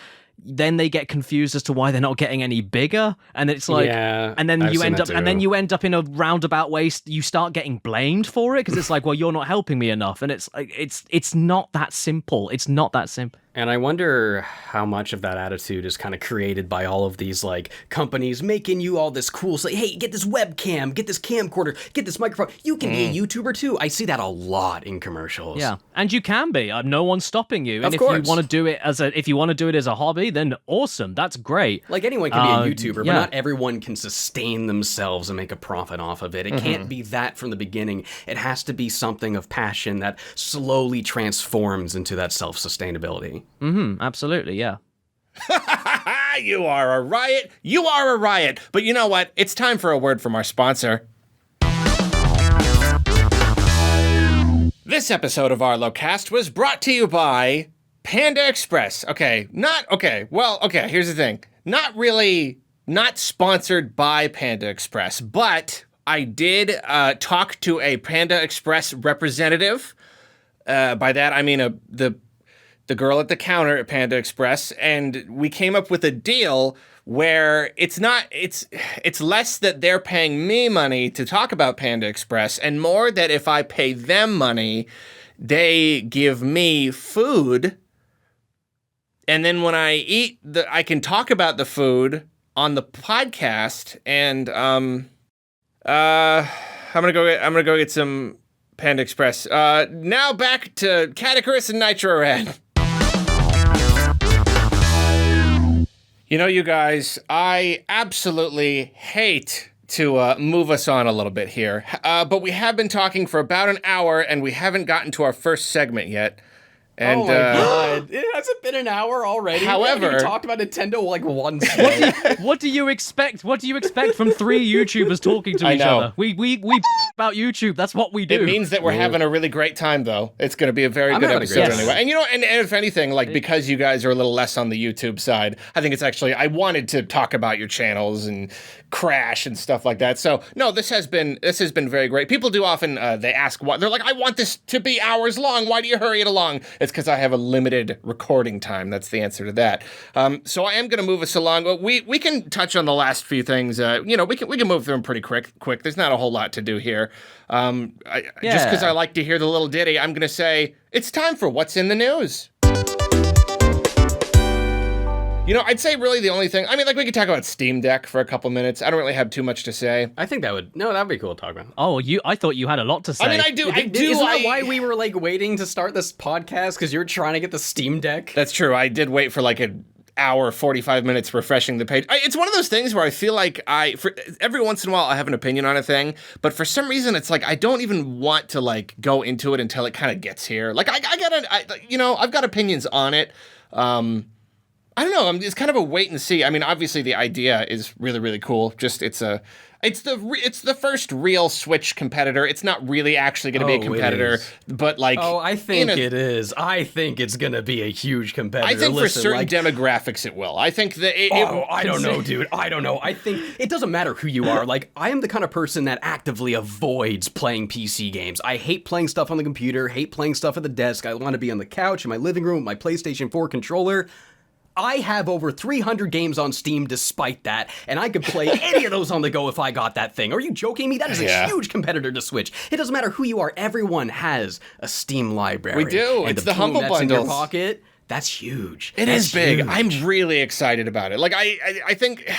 they get confused as to why they're not getting any bigger, and it's like, and then you end up in a roundabout way. You start getting blamed for it because it's like, well, you're not helping me enough, and it's like it's not that simple. It's not that simple. And I wonder how much of that attitude is kind of created by all of these like companies making you all this cool, say, hey, get this webcam, get this camcorder, get this microphone. You can be a YouTuber too. I see that a lot in commercials. Yeah, and you can be. No one's stopping you. And Of if course. you want to do it as a hobby, then awesome. That's great. Like anyone can be a YouTuber, yeah. but not everyone can sustain themselves and make a profit off of it. It can't be that from the beginning. It has to be something of passion that slowly transforms into that self-sustainability. Mm-hmm. Absolutely. Yeah. You are a riot. You are a riot. But you know what? It's time for a word from our sponsor. This episode of Arlocast was brought to you by Panda Express. Here's the thing. Not sponsored by Panda Express, but I did talk to a Panda Express representative. By that, I mean the girl at the counter at Panda Express, and we came up with a deal where it's less that they're paying me money to talk about Panda Express and more that if I pay them money, they give me food. And then when I eat I can talk about the food on the podcast, and I'm gonna go get some Panda Express. Now back to Caddicarus and Nitro Rad. You know, you guys, I absolutely hate to move us on a little bit here, but we have been talking for about an hour, and we haven't gotten to our first segment yet. And, oh my god, it hasn't been an hour already. However, we talked about Nintendo like once. What do you expect? What do you expect from three YouTubers talking to each other? We about YouTube. That's what we do. It means that we're having a really great time, though. It's going to be a very good episode anyway. And you know, and if anything, like because you guys are a little less on the YouTube side, I think it's actually I wanted to talk about your channels and Crash and stuff like that. So no, this has been very great. People do often they ask why they're like, I want this to be hours long. Why do you hurry it along? It's because I have a limited recording time. That's the answer to that. So I am going to move us along. We can touch on the last few things. You know, we can move through them pretty quick. There's not a whole lot to do here. Just because I like to hear the little ditty, I'm going to say it's time for what's in the news. You know, I'd say really the only thing, I mean, like we could talk about Steam Deck for a couple minutes. I don't really have too much to say. I think that'd be cool to talk about. Oh, I thought you had a lot to say. I mean, I do. Isn't that why we were like waiting to start this podcast? Because you were trying to get the Steam Deck? That's true. I did wait for like an hour, 45 minutes refreshing the page. It's one of those things where I feel like every once in a while I have an opinion on a thing, but for some reason it's like I don't even want to like go into it until it kind of gets here. Like I've got opinions on it. I don't know. It's kind of a wait and see. I mean, obviously the idea is really, really cool. Just it's the first real Switch competitor. It's not really actually going to be a competitor, but like. Oh, I think it is. I think it's going to be a huge competitor. I think for certain demographics it will. I think that. I don't know, dude. I don't know. I think it doesn't matter who you are. Like, I am the kind of person that actively avoids playing PC games. I hate playing stuff on the computer. Hate playing stuff at the desk. I want to be on the couch in my living room with my PlayStation 4 controller. I have over 300 games on Steam despite that, and I could play any of those on the go if I got that thing. Are you joking me? That is a huge competitor to Switch. It doesn't matter who you are. Everyone has a Steam library. We do. And it's the humble bundles. In your pocket, that's huge. That's big. Huge. I'm really excited about it. Like, I think...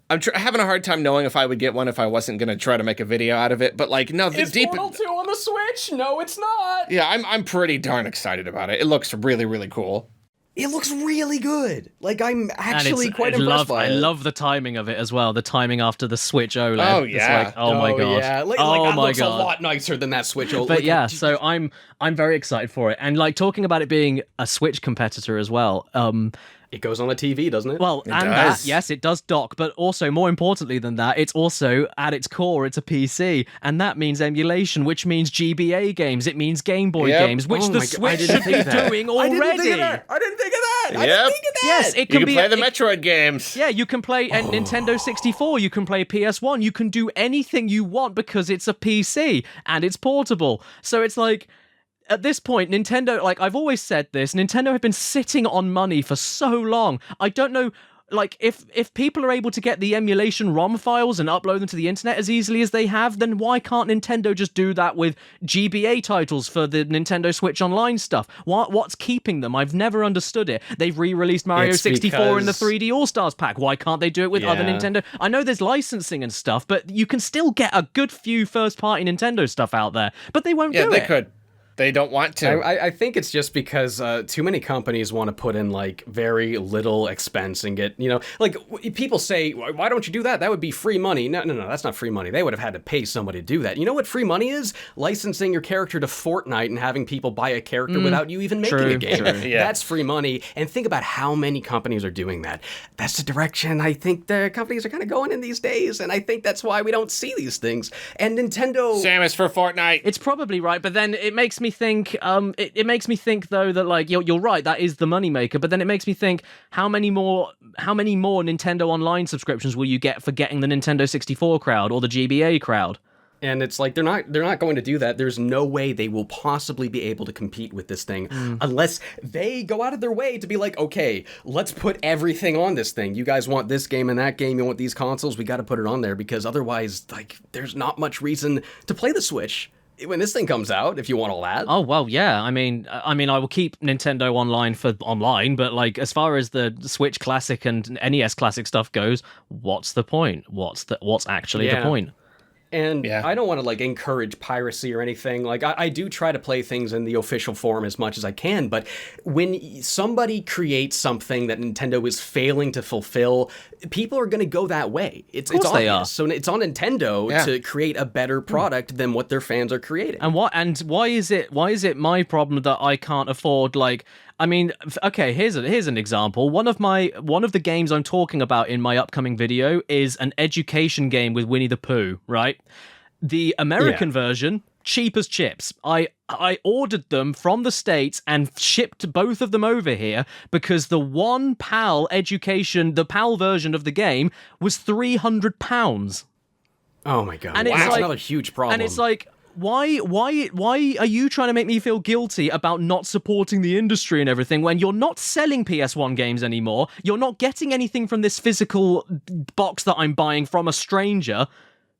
I'm having a hard time knowing if I would get one if I wasn't going to try to make a video out of it. But like, no, is Portal 2 on the Switch? No, it's not. Yeah, I'm pretty darn excited about it. It looks really, really cool. It looks really good. Like, I'm actually quite impressed by it. I love the timing of it as well. The timing after the Switch OLED. Oh, yeah. It's like, my God. Yeah. That looks a lot nicer than that Switch OLED. But yeah, so I'm very excited for it. And like talking about it being a Switch competitor as well. It goes on a TV, doesn't it? Well, yes, it does dock, but also more importantly than that, it's also at its core, it's a PC, and that means emulation, which means GBA games, it means Game Boy games, which the Switch should be doing already. I didn't think of that. Yep. I didn't think of that. Yes, it can you can play the Metroid games. Yeah, you can play Nintendo 64, you can play PS1, you can do anything you want because it's a PC and it's portable. So it's like, at this point, Nintendo, like I've always said this, Nintendo have been sitting on money for so long. I don't know, like if people are able to get the emulation ROM files and upload them to the internet as easily as they have, then why can't Nintendo just do that with GBA titles for the Nintendo Switch Online stuff? What's keeping them? I've never understood it. They've re-released Mario 64 in the 3D All-Stars pack. Why can't they do it with other Nintendo? I know there's licensing and stuff, but you can still get a good few first-party Nintendo stuff out there, but they won't do it. Yeah, they could. They don't want to. I think it's just because too many companies want to put in like very little expense and get, you know, like people say, why don't you do that? That would be free money. No, that's not free money. They would have had to pay somebody to do that. You know what free money is? Licensing your character to Fortnite and having people buy a character without you even making a game. Yeah. That's free money. And think about how many companies are doing that. That's the direction I think the companies are kind of going in these days. And I think that's why we don't see these things. And Nintendo... Samus for Fortnite. It's probably right, but then it makes me think it makes me think though that like you're right, that is the moneymaker, but then it makes me think how many more Nintendo Online subscriptions will you get for getting the Nintendo 64 crowd or the GBA crowd? And it's like they're not going to do that. There's no way they will possibly be able to compete with this thing unless they go out of their way to be like, okay, let's put everything on this thing. You guys want this game and that game, you want these consoles, we got to put it on there, because otherwise like there's not much reason to play the Switch when this thing comes out, if you want all that. Oh, well, yeah. I mean, I will keep Nintendo Online for online, but like as far as the Switch Classic and NES Classic stuff goes, what's the point? What's actually the point? And Yeah. I don't want to like encourage piracy or anything. Like I do try to play things in the official form as much as I can, but when somebody creates something that Nintendo is failing to fulfill, people are going to go that way. It's course they obvious. are. So it's on Nintendo to create a better product than what their fans are creating. And why is it my problem that I can't afford, like, I mean, okay, here's an example. One of the games I'm talking about in my upcoming video is an education game with Winnie the Pooh, right? The American version, cheap as chips. I ordered them from the States and shipped both of them over here because the one PAL version of the game was £300. Oh my god. And it's That's like- another huge problem. And it's like, why are you trying to make me feel guilty about not supporting the industry and everything when you're not selling PS1 games anymore? You're not getting anything from this physical box that I'm buying from a stranger.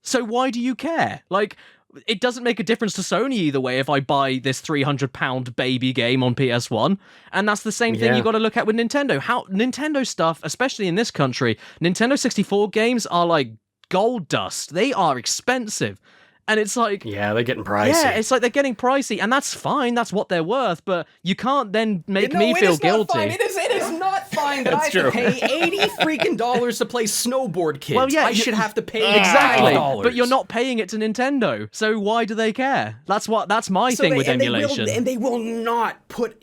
So why do you care? Like, it doesn't make a difference to Sony either way if I buy this £300 baby game on PS1. And that's the same thing you got to look at with Nintendo. How Nintendo stuff, especially in this country, Nintendo 64 games are like gold dust. They are expensive. And it's like... yeah, they're getting pricey. yeah, it's like they're getting pricey, and that's fine. That's what they're worth, but you can't then make me feel guilty. It is not fine that I have to pay $80 to play Snowboard Kids. Well, yeah, I should have to pay Exactly, $5. but you're not paying it to Nintendo, so why do they care? That's my thing with emulation. They will not put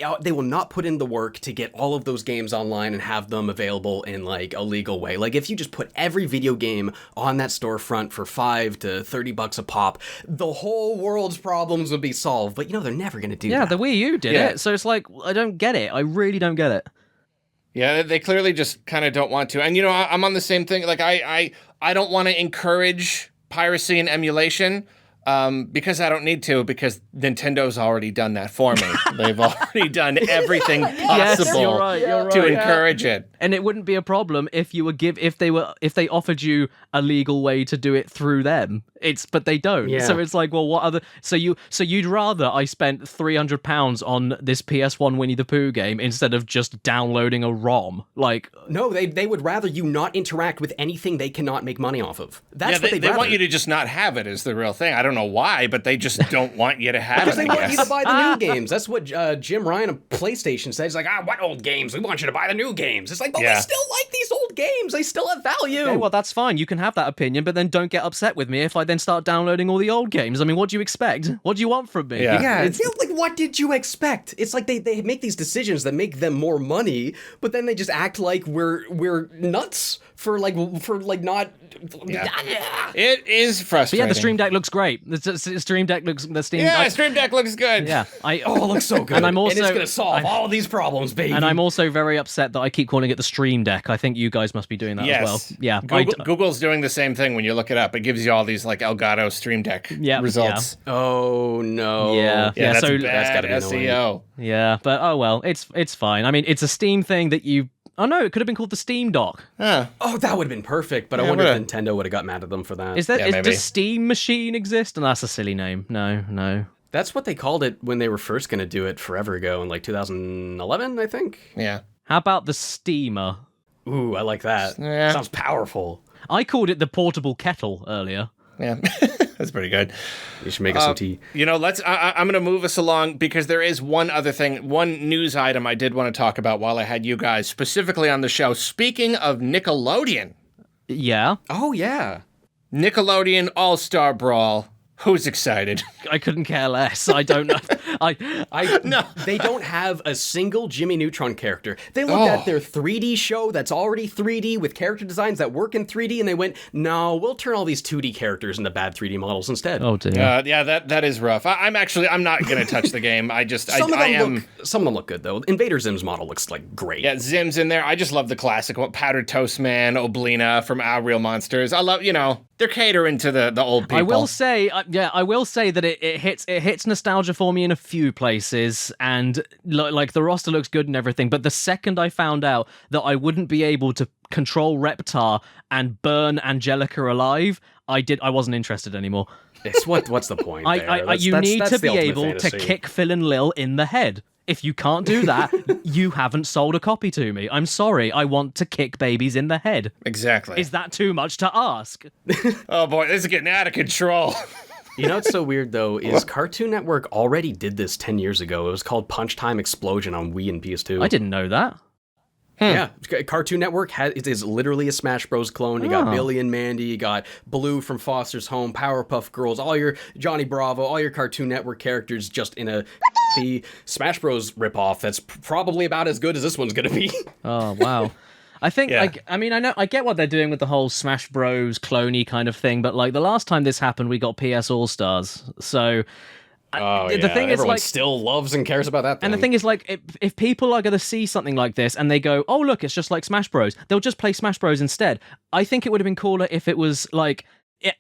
in the work to get all of those games online and have them available in like a legal way. Like if you just put every video game on that storefront for $5 to $30 a pop, the whole world's problems would be solved. But they're never going to do that. Yeah, the Wii U did it, so it's like, I don't get it. I really don't get it. Yeah, they clearly just kind of don't want to. And, I'm on the same thing. Like, I don't want to encourage piracy and emulation because I don't need to, because Nintendo's already done that for me. They've already done everything possible you're right, to encourage it. And it wouldn't be a problem if they offered you a legal way to do it through them. But they don't. Yeah. So it's like, well, what other? So you'd rather I spent £300 on this PS1 Winnie the Pooh game instead of just downloading a ROM? Like, No, they would rather you not interact with anything they cannot make money off of. That's what they want you to just not have it is the real thing. I don't know why, but they just don't want you to have Because it. they want you to buy the new games. That's what Jim Ryan of PlayStation says. He's like, what old games? We want you to buy the new games. It's like, but we still like these old games. They still have value. okay, well, that's fine. You can have that opinion, but then don't get upset with me if I then start downloading all the old games. I mean, what do you expect? What do you want from me? Yeah. It's like, what did you expect? It's like they make these decisions that make them more money, but then they just act like we're nuts for not. It is But frustrating. yeah, the Stream Deck looks great. The Stream Deck looks... Stream Deck looks good. Yeah. It looks so good. And I'm also... it's going to solve all these problems, baby. And I'm also very upset that I keep calling it the Stream Deck. I think you guys must be doing that as well. Yeah. Google's doing the same thing when you look it up. It gives you all these like Elgato Stream Deck results. Oh no. Yeah. That's so bad gotta be annoying. SEO. Yeah, but oh well, it's fine. I mean, it's a Steam thing that you... Oh no, it could have been called the Steam Dock. Huh. Oh, that would have been perfect, but I wonder if Nintendo would have got mad at them for that. maybe. Does Steam Machine exist? And that's a silly name. No. That's what they called it when they were first going to do it forever ago in like 2011, I think. Yeah. How about the Steamer? Ooh, I like that. Yeah. Sounds powerful. I called it the portable kettle earlier. Yeah. That's pretty good. You should make us some tea. I'm going to move us along because there is one other thing, one news item I did want to talk about while I had you guys specifically on the show. Speaking of Nickelodeon. Yeah. Oh, yeah. Nickelodeon All-Star Brawl. Who's excited? I couldn't care less. I don't know. No. They don't have a single Jimmy Neutron character. They looked at their 3D show that's already 3D with character designs that work in 3D, and they went, no, we'll turn all these 2D characters into bad 3D models instead. Oh dear. That is rough. I'm not going to touch the game. Some of them look good, though. Invader Zim's model looks like great. Yeah, Zim's in there. I just love the classic one. Powdered Toast Man, Oblina from Our Real Monsters. I love, they're catering to the old people. I will say that it hits nostalgia for me in a few places, and like the roster looks good and everything. But the second I found out that I wouldn't be able to control Reptar and burn Angelica alive, I wasn't interested anymore. It's what's the point? You need to be able to kick Phil and Lil in the head. If you can't do that, you haven't sold a copy to me. I'm sorry. I want to kick babies in the head. Exactly. Is that too much to ask? Oh boy, this is getting out of control. You know what's so weird, though, is Cartoon Network already did this 10 years ago. It was called Punch Time Explosion on Wii and PS2. I didn't know that. Yeah, Cartoon Network it is literally a Smash Bros. Clone. You got Billy and Mandy, you got Blue from Foster's Home, Powerpuff Girls, all your Johnny Bravo, all your Cartoon Network characters just in a Smash Bros. Ripoff that's probably about as good as this one's going to be. Oh, wow. I think, I get what they're doing with the whole Smash Bros. Cloney kind of thing, but, like, the last time this happened, we got PS All-Stars, so... The thing is, everyone still loves and cares about that thing. And the thing is, like, if people are going to see something like this and they go, oh, look, it's just like Smash Bros., they'll just play Smash Bros. Instead. I think it would have been cooler if it was, like,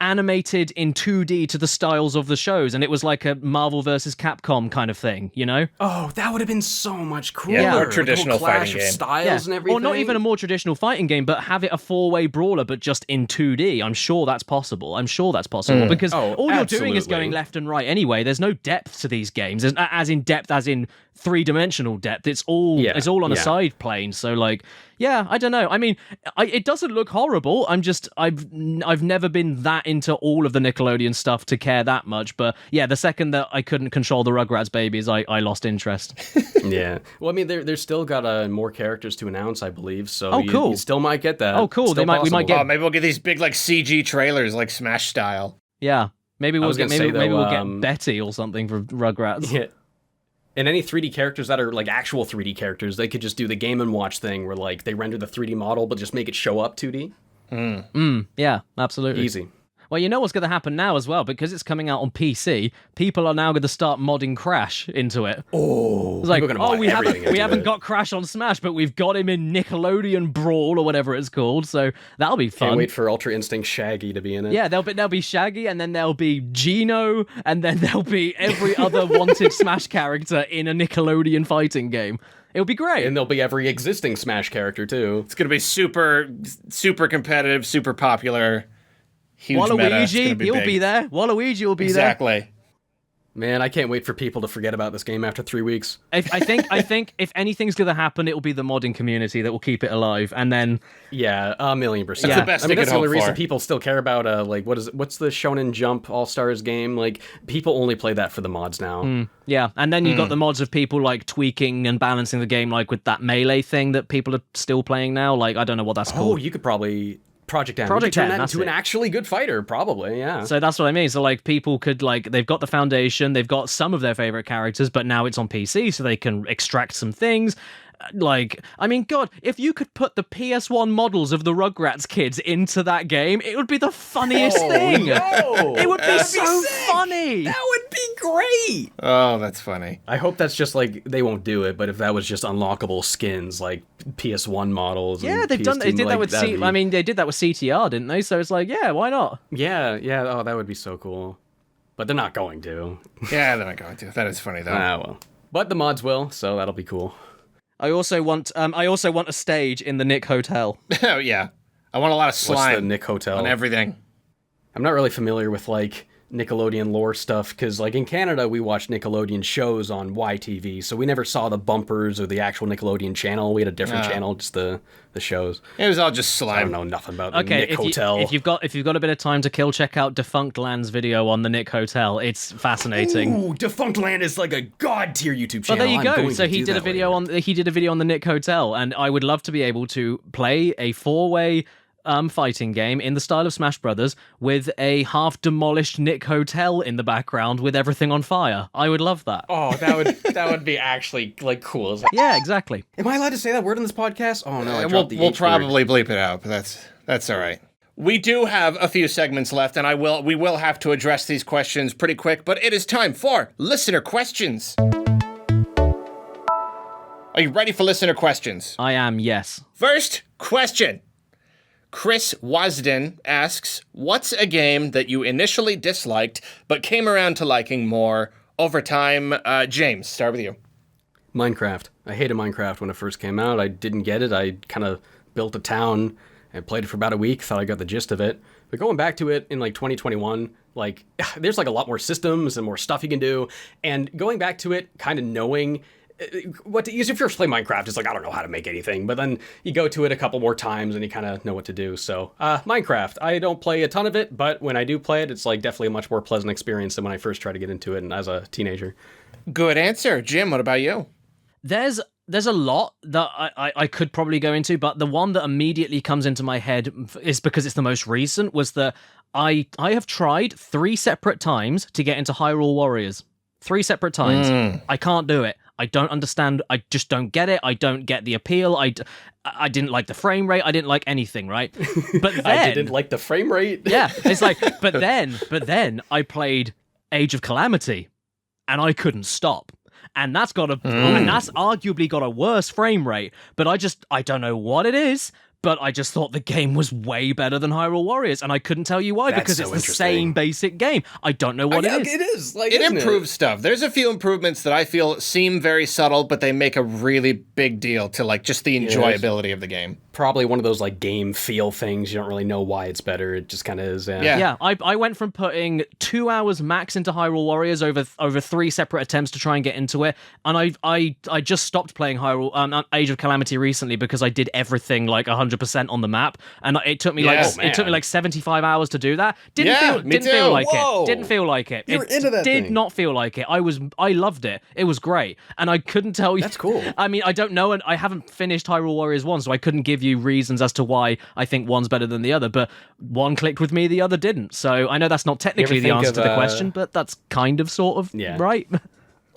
animated in 2D to the styles of the shows, and it was like a Marvel versus Capcom kind of thing, you know? Oh, that would have been so much cooler. Yeah, more traditional clash fighting of game. styles and everything. Or not even a more traditional fighting game, but have it a 4-way brawler, but just in 2D. I'm sure that's possible. Because all you're doing is going left and right anyway. There's no depth to these games, as in depth as in 3-dimensional depth. It's all on a side plane. So, like, yeah, I don't know. I mean, it doesn't look horrible. I've never been that into all of the Nickelodeon stuff to care that much. But yeah, the second that I couldn't control the Rugrats babies, I lost interest. Yeah. Well, I mean, they're still got more characters to announce, I believe. So cool. You still might get that. Oh, cool. We might get. Oh, maybe we'll get these big like CG trailers, like Smash style. Yeah. Maybe we'll get Betty or something for Rugrats. Yeah. And any 3D characters that are like actual 3D characters, they could just do the Game & Watch thing where like they render the 3D model but just make it show up 2D. Yeah, absolutely. Easy. Well, you know what's going to happen now as well, because it's coming out on PC. People are now going to start modding Crash into it. Oh, it's like, we haven't got Crash on Smash, but we've got him in Nickelodeon Brawl or whatever it's called. So that'll be fun. Can't wait for Ultra Instinct Shaggy to be in it. Yeah, there'll be Shaggy, and then there'll be Gino, and then there'll be every other wanted Smash character in a Nickelodeon fighting game. It'll be great. And there'll be every existing Smash character too. It's going to be super, super competitive, super popular. Huge Waluigi, he'll be there. Waluigi will be there. Exactly. Man, I can't wait for people to forget about this game after 3 weeks. I think if anything's going to happen, it'll be the modding community that will keep it alive, and then... Yeah, 1,000,000%. That's the best I mean, that's the only reason for. people still care about, what's the Shonen Jump All-Stars game? Like, people only play that for the mods now. Yeah, and then you've got the mods of people, like, tweaking and balancing the game, like, with that melee thing that people are still playing now. Like, I don't know what that's called. Oh, you could probably... Project M. Project M, that that's into it. an actually good fighter, probably, yeah. So that's what I mean. So, like, people could, like, they've got the foundation, they've got some of their favorite characters, but now it's on PC, so they can extract some things. Like, I mean, God, if you could put the PS1 models of the Rugrats kids into that game, it would be the funniest thing. No! It would be so funny. That would be great! Oh, that's funny. I hope that's just, like, they won't do it, but if that was just unlockable skins, like PS1 models. Yeah, they've done. They did that with I mean, they did that with CTR, didn't they? So it's like, yeah, why not? Yeah. Oh, that would be so cool. But they're not going to. Yeah, they're not going to. That is funny though. Ah, well. But the mods will, so that'll be cool. I also want a stage in the Nick Hotel. Oh yeah, I want a lot of slime. What's the Nick Hotel? On everything. I'm not really familiar with like Nickelodeon lore stuff because like in Canada we watched Nickelodeon shows on YTV, so we never saw the bumpers or the actual Nickelodeon channel. We had a different channel, just the shows. It was all just slime. I don't know nothing about the Nick Hotel. If you've got a bit of time to kill, check out Defunct Land's video on the Nick Hotel. It's fascinating. Ooh, Defunct Land is like a god tier YouTube channel. Well, there you go. So he did a video on the Nick Hotel, and I would love to be able to play a 4-way fighting game in the style of Smash Brothers with a half-demolished Nick Hotel in the background with everything on fire. I would love that. Oh, that would be actually like cool. Yeah, exactly. Am I allowed to say that word in this podcast? Oh no, I dropped the we'll H probably word. bleep it out, but that's all right. We do have a few segments left, and we will have to address these questions pretty quick, but it is time for listener questions. Are you ready for listener questions? I am, yes. First question. Chris Wasden asks, what's a game that you initially disliked but came around to liking more over time? James, start with you. Minecraft. I hated Minecraft when it first came out. I didn't get it. I kind of built a town and played it for about a week, thought I got the gist of it. But going back to it in like 2021, like there's like a lot more systems and more stuff you can do. And going back to it, kind of knowing if you're first playing Minecraft, it's like, I don't know how to make anything, but then you go to it a couple more times and you kind of know what to do. So Minecraft, I don't play a ton of it, but when I do play it, it's like definitely a much more pleasant experience than when I first tried to get into it and as a teenager. Good answer. Jim, what about you? There's a lot that I could probably go into, but the one that immediately comes into my head is because it's the most recent, was that I have tried 3 separate times to get into Hyrule Warriors. 3 separate times. I can't do it. I don't understand. I just don't get it. I don't get the appeal. I didn't like the frame rate. I didn't like anything, right? But then... I didn't like the frame rate. Yeah, it's like, but then I played Age of Calamity, and I couldn't stop. And that's and that's arguably got a worse frame rate. But I don't know what it is, but I just thought the game was way better than Hyrule Warriors, and I couldn't tell you why, because it's the same basic game. I don't know what it is. It is. Like, it improves stuff. There's a few improvements that I feel seem very subtle, but they make a really big deal to like just the enjoyability of the game. Probably one of those like game feel things. You don't really know why it's better. It just kind of is. Yeah. I went from putting 2 hours max into Hyrule Warriors over 3 separate attempts to try and get into it, and I just stopped playing Age of Calamity recently because I did everything like 100% on the map, and it took me like 75 hours to do that. Didn't feel like it. Didn't feel like it. You were into that did thing. not feel like it. I loved it. It was great, and I couldn't tell you. That's cool. I mean, I don't know, and I haven't finished Hyrule Warriors 1, so I couldn't give you reasons as to why I think one's better than the other. But one clicked with me, the other didn't. So I know that's not technically the answer to the question, but that's kind of sort of right.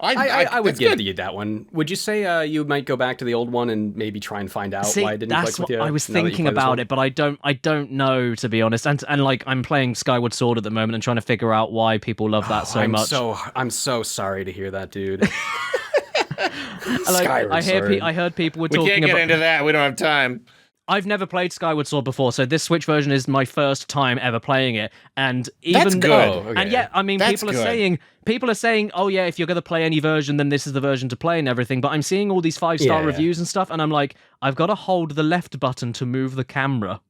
I would give you that one. Would you say you might go back to the old one and maybe try and find out why it didn't click with you? I was thinking about it, but I don't know, to be honest. And like, I'm playing Skyward Sword at the moment and trying to figure out why people love that so much. I'm so sorry to hear that, dude. I heard people were talking about... We can't get into that. We don't have time. I've never played Skyward Sword before, so this Switch version is my first time ever playing it. And even That's good. And yeah, I mean, people are saying, oh yeah, if you're going to play any version, then this is the version to play and everything. But I'm seeing all these 5-star reviews and stuff, and I'm like, I've got to hold the left button to move the camera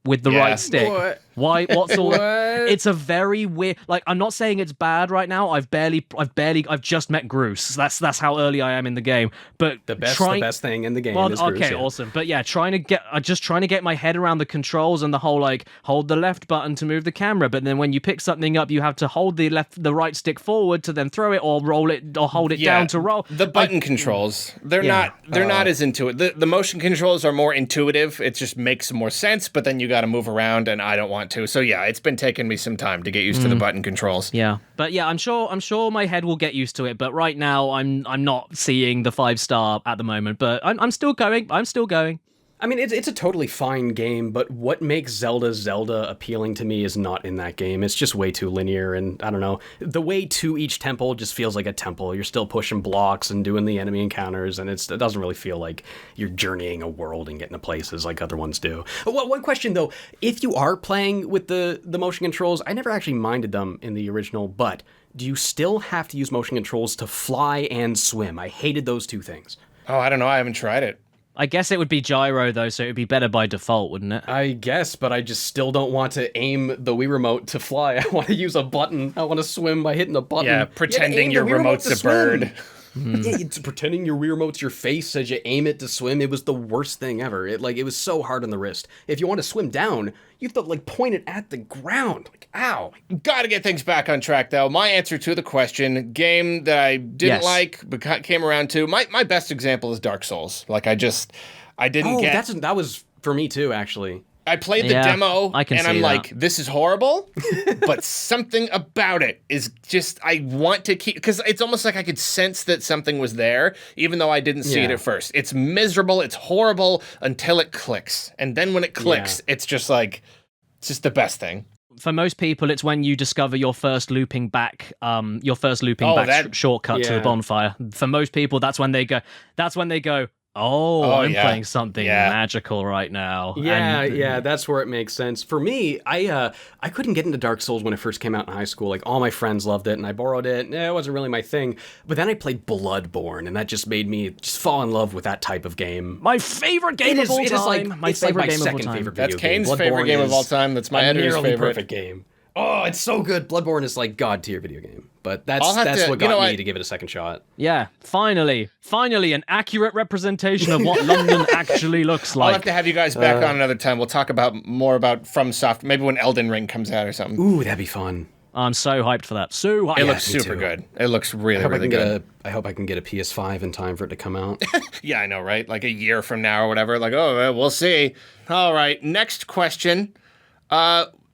with the right stick. What? Why? What's all? What? It's a very weird. Like, I'm not saying it's bad right now. I've just met Groose. That's how early I am in the game. But the best thing in the game is Groose. Okay, awesome. But yeah, trying to get my head around the controls and the whole like hold the left button to move the camera. But then when you pick something up, you have to hold the right stick forward to then throw it, or roll it, or hold it down to roll. The button controls, they're not as intuitive. The motion controls are more intuitive. It just makes more sense. But then you got to move around, and I don't want to. So yeah, it's been taking me some time to get used to the button controls. Yeah, but yeah, I'm sure my head will get used to it. But right now, I'm not seeing the 5-star at the moment. But I'm still going. I mean, it's a totally fine game, but what makes Zelda appealing to me is not in that game. It's just way too linear, and I don't know. The way to each temple just feels like a temple. You're still pushing blocks and doing the enemy encounters, and it doesn't really feel like you're journeying a world and getting to places like other ones do. One question, though. If you are playing with the motion controls, I never actually minded them in the original, but do you still have to use motion controls to fly and swim? I hated those two things. Oh, I don't know. I haven't tried it. I guess it would be gyro, though, so it would be better by default, wouldn't it? I guess, but I just still don't want to aim the Wii Remote to fly. I want to use a button. I want to swim by hitting a button. Yeah, pretending your remote's a bird. Yeah, it's pretending your Wii Remote's your face as you aim it to swim. It was the worst thing ever. It was so hard on the wrist. If you want to swim down, you have to like point it at the ground. Like, ow. Gotta get things back on track, though. My answer to the question, game that I didn't like, but came around to, my best example is Dark Souls. Like, I didn't get... that was for me too, actually. I played the demo, and I'm like, that. This is horrible, but something about it is just, I want to keep, because it's almost like I could sense that something was there, even though I didn't see it at first. It's miserable, it's horrible, until it clicks. And then when it clicks, it's just like, it's just the best thing. For most people, it's when you discover your first looping back shortcut to the bonfire. For most people, that's when they go, I'm playing something magical right now. Yeah, that's where it makes sense. For me, I couldn't get into Dark Souls when it first came out in high school. Like, all my friends loved it, and I borrowed it. It wasn't really my thing. But then I played Bloodborne, and that just made me just fall in love with that type of game. My favorite game of all time. My second favorite video game. That's Kane's favorite game of all time. That's my editor's favorite. Perfect game. Oh, it's so good. Bloodborne is like god tier video game, but that's what got me to give it a second shot. Yeah, finally, an accurate representation of what London actually looks like. I'll have to have you guys back on another time. We'll talk more about FromSoft, maybe when Elden Ring comes out or something. Ooh, that'd be fun. I'm so hyped for that. So hyped. It looks super good. It looks really good. I hope I can get a PS5 in time for it to come out. Yeah, I know, right? Like a year from now or whatever. Like, we'll see. All right, next question.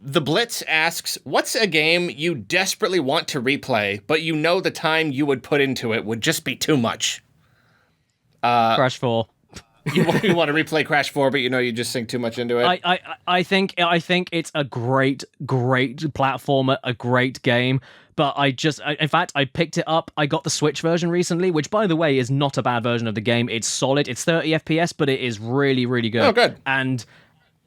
The Blitz asks, what's a game you desperately want to replay, but you know the time you would put into it would just be too much? Crash 4. You want to replay Crash 4, but you know you just sink too much into it? I think it's a great platformer, a great game. But in fact, I picked it up. I got the Switch version recently, which, by the way, is not a bad version of the game. It's solid. It's 30 FPS, but it is really, really good. Oh, good. And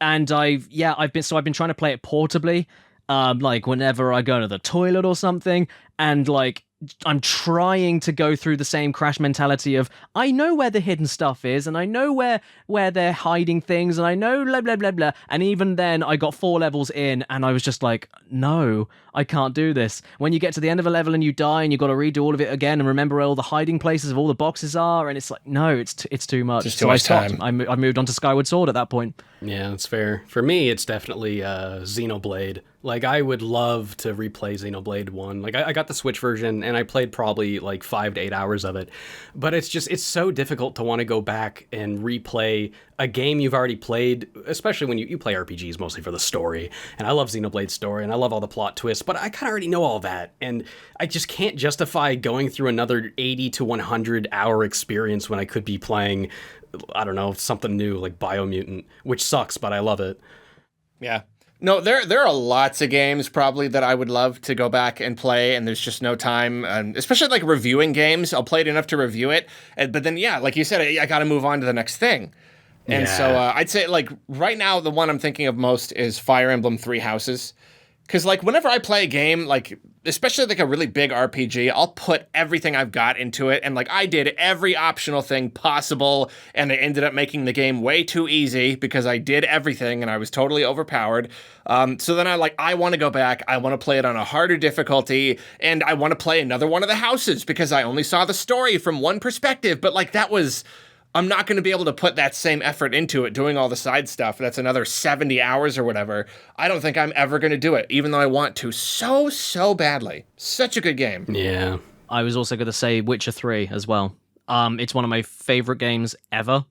I've been trying to play it portably, like whenever I go to the toilet or something, and like I'm trying to go through the same Crash mentality of I know where the hidden stuff is, and I know where they're hiding things, and I know blah blah blah blah. And even then, I got 4 levels in, and I was just like, no, I can't do this. When you get to the end of a level and you die, and you got to redo all of it again and remember where all the hiding places of all the boxes are, and it's like, no, it's too much. Just too much time. I moved on to Skyward Sword at that point. Yeah, that's fair. For me, it's definitely Xenoblade. Like, I would love to replay Xenoblade 1. Like, I got the Switch version, and I played probably, like, 5 to 8 hours of it. But it's so difficult to want to go back and replay a game you've already played, especially when you play RPGs mostly for the story. And I love Xenoblade's story, and I love all the plot twists, but I kind of already know all that. And I just can't justify going through another 80 to 100 hour experience when I could be playing, I don't know, something new like Biomutant, which sucks, but I love it. Yeah. No, there are lots of games probably that I would love to go back and play, and there's just no time. And especially like reviewing games, I'll play it enough to review it, but then like you said, I got to move on to the next thing. And so I'd say like right now the one I'm thinking of most is Fire Emblem Three Houses. Because, like, whenever I play a game, like, especially, like, a really big RPG, I'll put everything I've got into it, and, like, I did every optional thing possible, and it ended up making the game way too easy, because I did everything, and I was totally overpowered. So then I want to go back, I want to play it on a harder difficulty, and I want to play another one of the houses, because I only saw the story from one perspective, but, like, I'm not going to be able to put that same effort into it, doing all the side stuff. That's another 70 hours or whatever. I don't think I'm ever going to do it, even though I want to so badly. Such a good game. Yeah. I was also going to say Witcher 3 as well. It's one of my favorite games ever,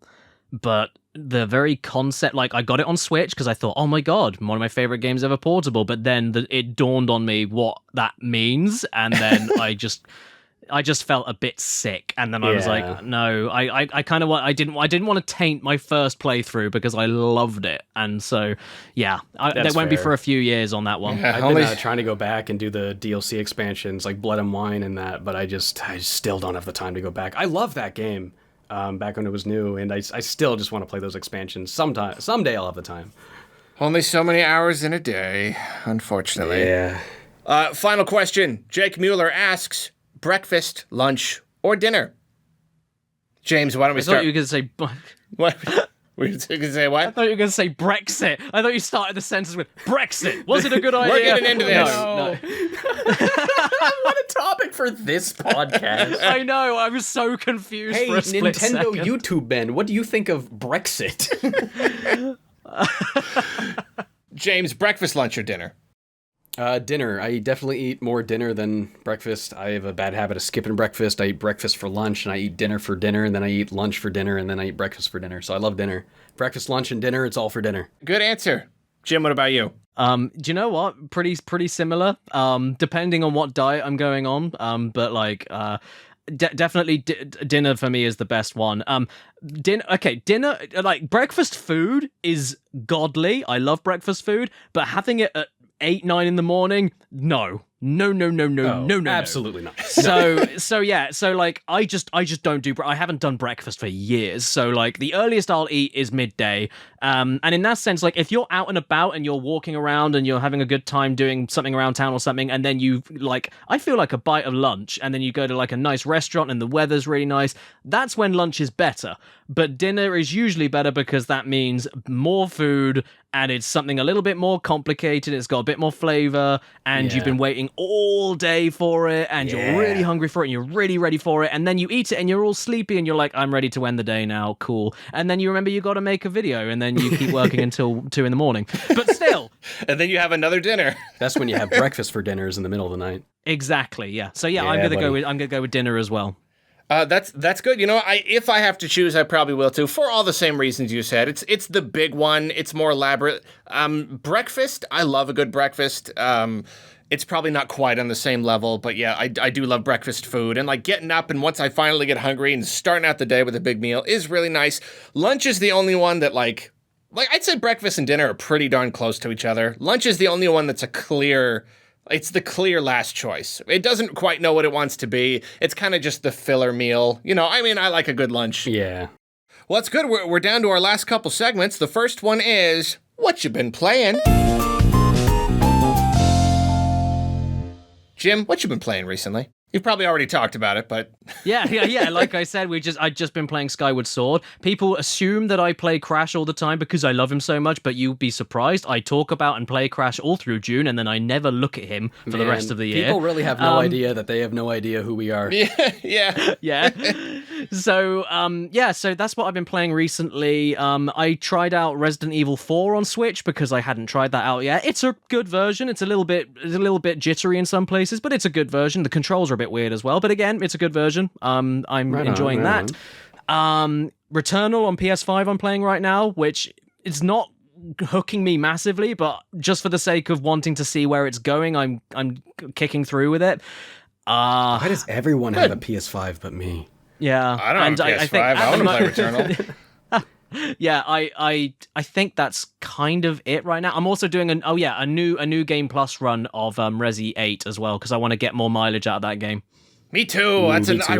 but the very concept, like, I got it on Switch because I thought, oh my god, one of my favorite games ever portable, but then it dawned on me what that means, and then I just felt a bit sick, and then I was like, no, I kind of want, I didn't want to taint my first playthrough because I loved it, and so that won't be for a few years on that one. Yeah, I've been trying to go back and do the DLC expansions like Blood and Wine and that, but I still don't have the time to go back. I love that game back when it was new, and I still just want to play those expansions. Someday I'll have the time. Only so many hours in a day, unfortunately. Yeah. Final question. Jake Mueller asks, breakfast, lunch, or dinner? James, why don't we start? I thought you were going to say... What? Were you going to say what? I thought you were going to say Brexit. I thought you started the sentence with Brexit. Was it a good idea? We're getting into this. No. What a topic for this podcast. I know. I was so confused for a split Nintendo second. YouTube Ben, what do you think of Brexit? James, breakfast, lunch, or dinner? Dinner. I definitely eat more dinner than breakfast. I have a bad habit of skipping breakfast. I eat breakfast for lunch, and I eat dinner for dinner, and then I eat lunch for dinner, and then I eat breakfast for dinner. So I love dinner. Breakfast, lunch, and dinner, it's all for dinner. Good answer. Jim, what about you? Do you know what? Pretty similar. Depending on what diet I'm going on. But like, definitely dinner for me is the best one. Dinner, like breakfast food is godly. I love breakfast food, but having it at 8, 9 in the morning, no. No, no, no, no, Oh, no, no, absolutely not. So yeah, so like I just don't do. I haven't done breakfast for years. So like the earliest I'll eat is midday. And in that sense, like if you're out and about and you're walking around and you're having a good time doing something around town or something, and then you like, I feel like a bite of lunch, and then you go to like a nice restaurant and the weather's really nice. That's when lunch is better. But dinner is usually better because that means more food. And it's something a little bit more complicated. It's got a bit more flavor, and you've been waiting all day for it, and you're really hungry for it, and you're really ready for it. And then you eat it, and you're all sleepy, and you're like, I'm ready to end the day now. Cool. And then you remember you got to make a video, and then you keep working until 2 a.m. But still. And then you have another dinner. That's when you have breakfast for dinners in the middle of the night. Exactly. Yeah. So yeah, I'm gonna go with dinner as well. That's good. You know, if I have to choose, I probably will too, for all the same reasons you said. It's the big one. It's more elaborate. Breakfast, I love a good breakfast. It's probably not quite on the same level, but yeah, I do love breakfast food. And like getting up and once I finally get hungry and starting out the day with a big meal is really nice. Lunch is the only one that like I'd say breakfast and dinner are pretty darn close to each other. Lunch is the only one that's it's the clear last choice. It doesn't quite know what it wants to be. It's kind of just the filler meal. You know, I mean, I like a good lunch. Yeah. Well, that's good. We're down to our last couple segments. The first one is, what you been playing? Jim, what you been playing recently? You've probably already talked about it, but... Yeah. Like I said, I'd just been playing Skyward Sword. People assume that I play Crash all the time because I love him so much, but you'd be surprised. I talk about and play Crash all through June, and then I never look at him for the rest of the year. People really have no idea that they have no idea who we are. Yeah. So that's what I've been playing recently. I tried out Resident Evil 4 on Switch because I hadn't tried that out yet. It's a good version. It's a little bit jittery in some places, but it's a good version. The controls are a bit weird as well, but again, it's a good version. I'm enjoying that. Returnal on PS5 I'm playing right now, which is not hooking me massively, but just for the sake of wanting to see where it's going, I'm kicking through with it. Why does everyone have a PS5 but me? Yeah, I don't have a PS5. I want to play Returnal. Yeah, I think that's kind of it right now. I'm also doing a new Game Plus run of Resi 8 as well because I want to get more mileage out of that game. Me too. I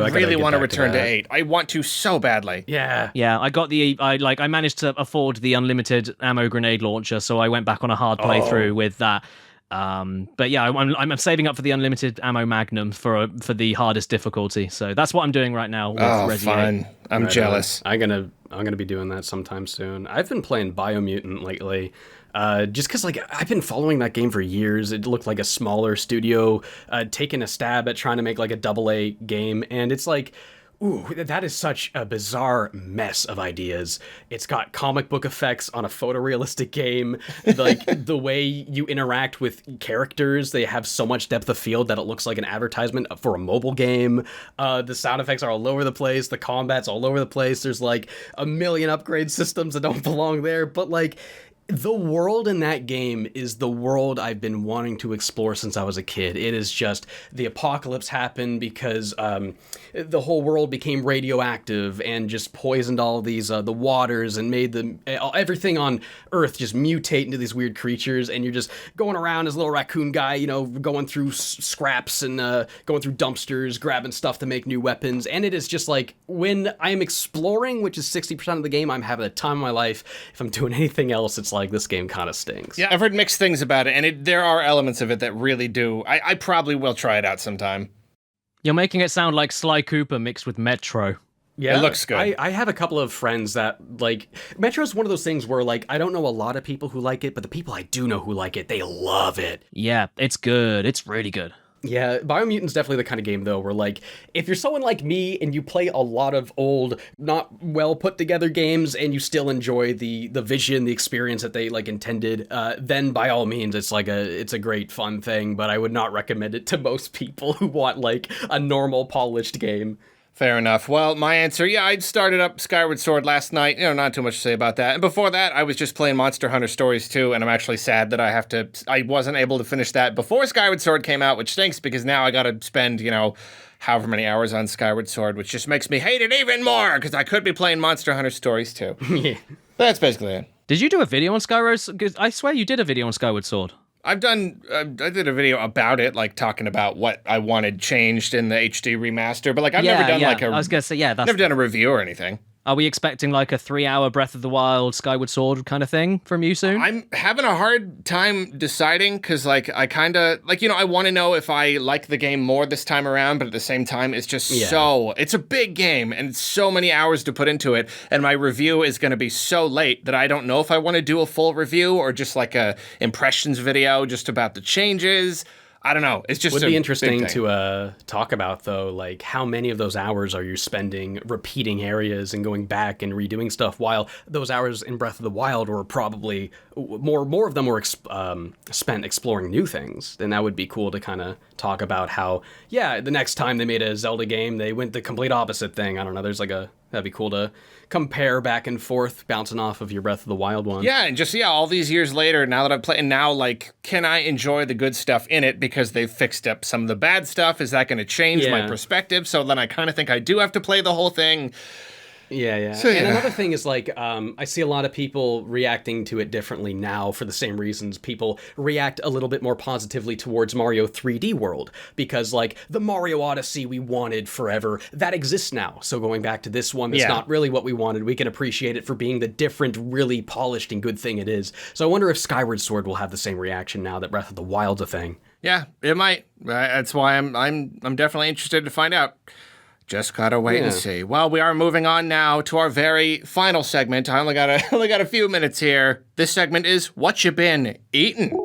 really want to return to 8. I want to so badly. Yeah. Yeah, I managed to afford the unlimited ammo grenade launcher, so I went back on a hard playthrough with that. But yeah, I'm saving up for the unlimited ammo magnum for the hardest difficulty. So that's what I'm doing right now with Resi 8. I'm jealous. I'm gonna be doing that sometime soon. I've been playing Biomutant lately. Just because, like, I've been following that game for years. It looked like a smaller studio taking a stab at trying to make, like, a AA game. And it's like, ooh, that is such a bizarre mess of ideas. It's got comic book effects on a photorealistic game. Like, the way you interact with characters, they have so much depth of field that it looks like an advertisement for a mobile game. The sound effects are all over the place. The combat's all over the place. There's, like, a million upgrade systems that don't belong there. But, like... the world in that game is the world I've been wanting to explore since I was a kid. It is just the apocalypse happened because the whole world became radioactive and just poisoned all these the waters and made everything on Earth just mutate into these weird creatures. And you're just going around as a little raccoon guy, you know, going through scraps and going through dumpsters, grabbing stuff to make new weapons. And it is just like when I'm exploring, which is 60% of the game, I'm having a time of my life. If I'm doing anything else, it's like this game kind of stinks. Yeah, I've heard mixed things about it, and there are elements of it that really do. I probably will try it out sometime. You're making it sound like Sly Cooper mixed with Metro. Yeah, it looks good. I have a couple of friends that, like, Metro's one of those things where, like, I don't know a lot of people who like it, but the people I do know who like it, they love it. Yeah, it's good. It's really good. Yeah, Biomutant's definitely the kind of game, though, where, like, if you're someone like me and you play a lot of old, not well put together games and you still enjoy the vision, the experience that they, like, intended, then by all means, it's a great fun thing, but I would not recommend it to most people who want, like, a normal polished game. Fair enough. Well, my answer, yeah, I started up Skyward Sword last night. You know, not too much to say about that. And before that, I was just playing Monster Hunter Stories 2, and I'm actually sad that I wasn't able to finish that before Skyward Sword came out, which stinks because now I gotta spend, you know, however many hours on Skyward Sword, which just makes me hate it even more because I could be playing Monster Hunter Stories 2. Yeah. That's basically it. Did you do a video on Skyward? I swear you did a video on Skyward Sword. I did a video about it, like talking about what I wanted changed in the HD remaster, but like I've never done like I was gonna say, that's never done a review or anything. Are we expecting like a 3-hour Breath of the Wild Skyward Sword kind of thing from you soon? I'm having a hard time deciding because, like, I kind of, like, I want to know if I like the game more this time around, but at the same time, it's just it's a big game and so many hours to put into it, and my review is going to be so late that I don't know if I want to do a full review or just like a impressions video just about the changes. I don't know. It's just would be interesting to talk about, though, like how many of those hours are you spending repeating areas and going back and redoing stuff, while those hours in Breath of the Wild were probably more of them were spent exploring new things. Then that would be cool to kind of talk about how, the next time they made a Zelda game, they went the complete opposite thing. I don't know. There's like that'd be cool to compare back and forth, bouncing off of your Breath of the Wild one. Yeah, and just, all these years later, now that I've played, and now, like, can I enjoy the good stuff in it because they've fixed up some of the bad stuff? Is that going to change my perspective? So then I kind of think I do have to play the whole thing. Yeah. So, and another thing is, like, I see a lot of people reacting to it differently now for the same reasons people react a little bit more positively towards Mario 3D World, because, like, the Mario Odyssey we wanted forever, that exists now. So going back to this one that's not really what we wanted, we can appreciate it for being the different, really polished and good thing it is. So I wonder if Skyward Sword will have the same reaction now that Breath of the Wild's a thing. Yeah, it might. That's why I'm definitely interested to find out. Just gotta wait and see. Well, we are moving on now to our very final segment. I only got a few minutes here. This segment is What You Been Eating?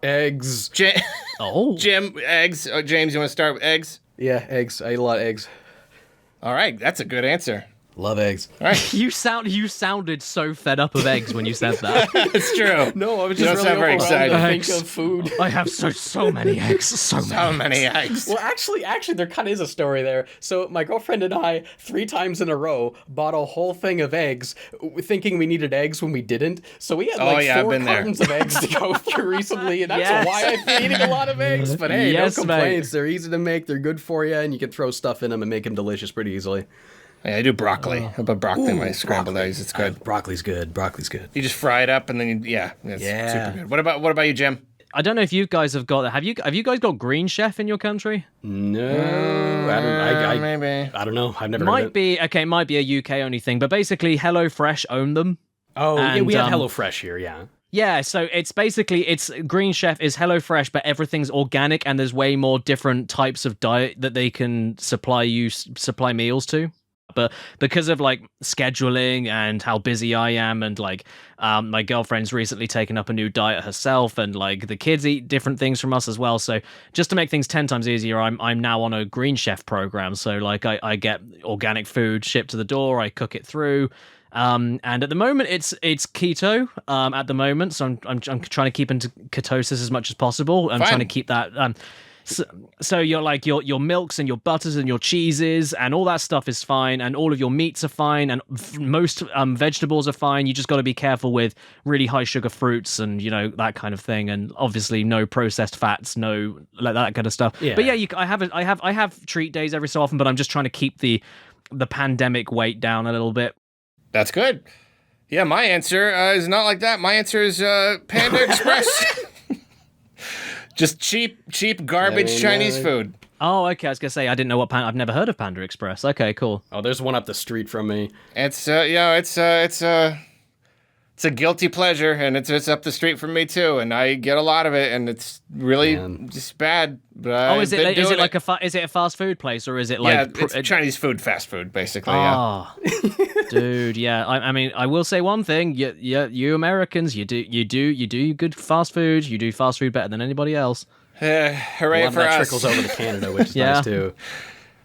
Eggs. Jim, eggs. Oh, James, you want to start with eggs? Yeah, eggs. I eat a lot of eggs. All right, that's a good answer. Love eggs. All right. You sounded so fed up of eggs when you said that. It's true. No, I was just really very excited to think of food. I have so many eggs. So many eggs. Well, actually, there kind of is a story there. So my girlfriend and I, 3 times in a row, bought a whole thing of eggs, thinking we needed eggs when we didn't. So we had 4 cartons of eggs to go through recently, and that's why I've been eating a lot of eggs. But hey, no complaints. Mate. They're easy to make. They're good for you, and you can throw stuff in them and make them delicious pretty easily. Yeah, I do broccoli. How about broccoli in my scrambled eggs? It's good. Broccoli's good. You just fry it up and then it's super good. What about you, Jim? I don't know if you guys have got that. Have you guys got Green Chef in your country? No, maybe. I don't know. I've never. Might be okay. Might be a UK only thing, but basically, HelloFresh own them. Oh, and, we have HelloFresh here. Yeah. Yeah, so it's Green Chef is HelloFresh, but everything's organic, and there's way more different types of diet that they can supply meals to. But because of like scheduling and how busy I am, and like my girlfriend's recently taken up a new diet herself, and like the kids eat different things from us as well. So just to make things 10 times easier, I'm now on a Green Chef program. So like I get organic food shipped to the door, I cook it through. And at the moment it's keto at the moment, so I'm trying to keep into ketosis as much as possible. I'm trying to keep that so you're like your milks and your butters and your cheeses and all that stuff is fine, and all of your meats are fine, and most vegetables are fine. You just got to be careful with really high sugar fruits and that kind of thing, and obviously no processed fats, no like that kind of stuff. Yeah. But yeah, I have treat days every so often, but I'm just trying to keep the pandemic weight down a little bit. That's good. Yeah, my answer is not like that. My answer is Panda Express. Just cheap garbage Chinese food. Oh, okay. I was gonna say I didn't know what I've never heard of Panda Express. Okay, cool. Oh, there's one up the street from me. It's it's a guilty pleasure, and it's up the street from me too, and I get a lot of it, and it's really just bad. But is it like is it a fast food place, or is it like it's Chinese food, fast food, basically? Oh, yeah. Dude, yeah. I mean, I will say one thing: you Americans, you do good fast food. You do fast food better than anybody else. Hooray for us! Trickles over to Canada, which is nice too.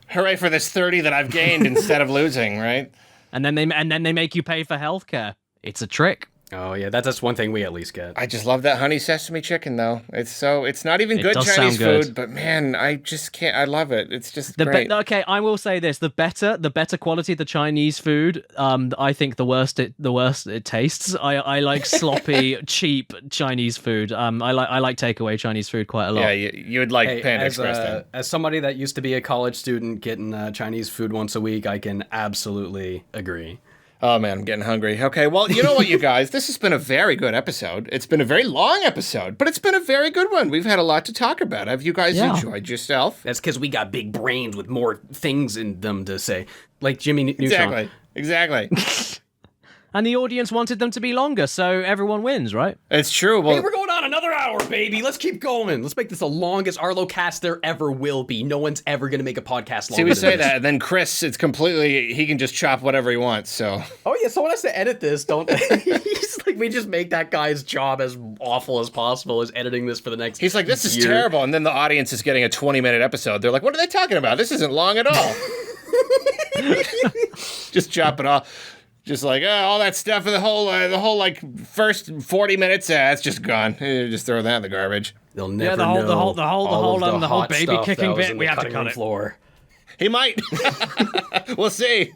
Hooray for this 30 that I've gained instead of losing, right? And then they make you pay for healthcare. It's a trick. Oh yeah, that's one thing we at least get. I just love that honey sesame chicken though. It's not even good Chinese food, but man, I just can't. I love it. It's just great. Okay, I will say this: the better quality the Chinese food, I think the worse it tastes. I like sloppy, cheap Chinese food. I like takeaway Chinese food quite a lot. Yeah, you would like Panda Express then. As somebody that used to be a college student getting Chinese food once a week, I can absolutely agree. Oh man, I'm getting hungry. Okay, well, you know what, you guys? This has been a very good episode. It's been a very long episode, but it's been a very good one. We've had a lot to talk about. Have you guys enjoyed yourself? That's because we got big brains with more things in them to say. Like Jimmy Neutron. Exactly. And the audience wanted them to be longer, so everyone wins, right? It's true. Well, Hey, we're going on another hour, baby. Let's keep going. Let's make this the longest Arlocast there ever will be. No one's ever going to make a podcast longer see, we than say this. that, and then Chris, it's completely, he can just chop whatever he wants, so. Oh, yeah, someone has to edit this, don't they? He's like, we just make that guy's job as awful as possible as editing this for the next He's like, this is year. terrible, and then the audience is getting a 20-minute episode. They're like, what are they talking about? This isn't long at all. Just chop it off. Just like, all that stuff, the whole like first 40 minutes, it's just gone. Just throw that in the garbage. They'll never the whole- know the whole- the whole- all of the whole hot baby stuff kicking that was bit, in we the have to cutting cut room it. floor. He might. We'll see.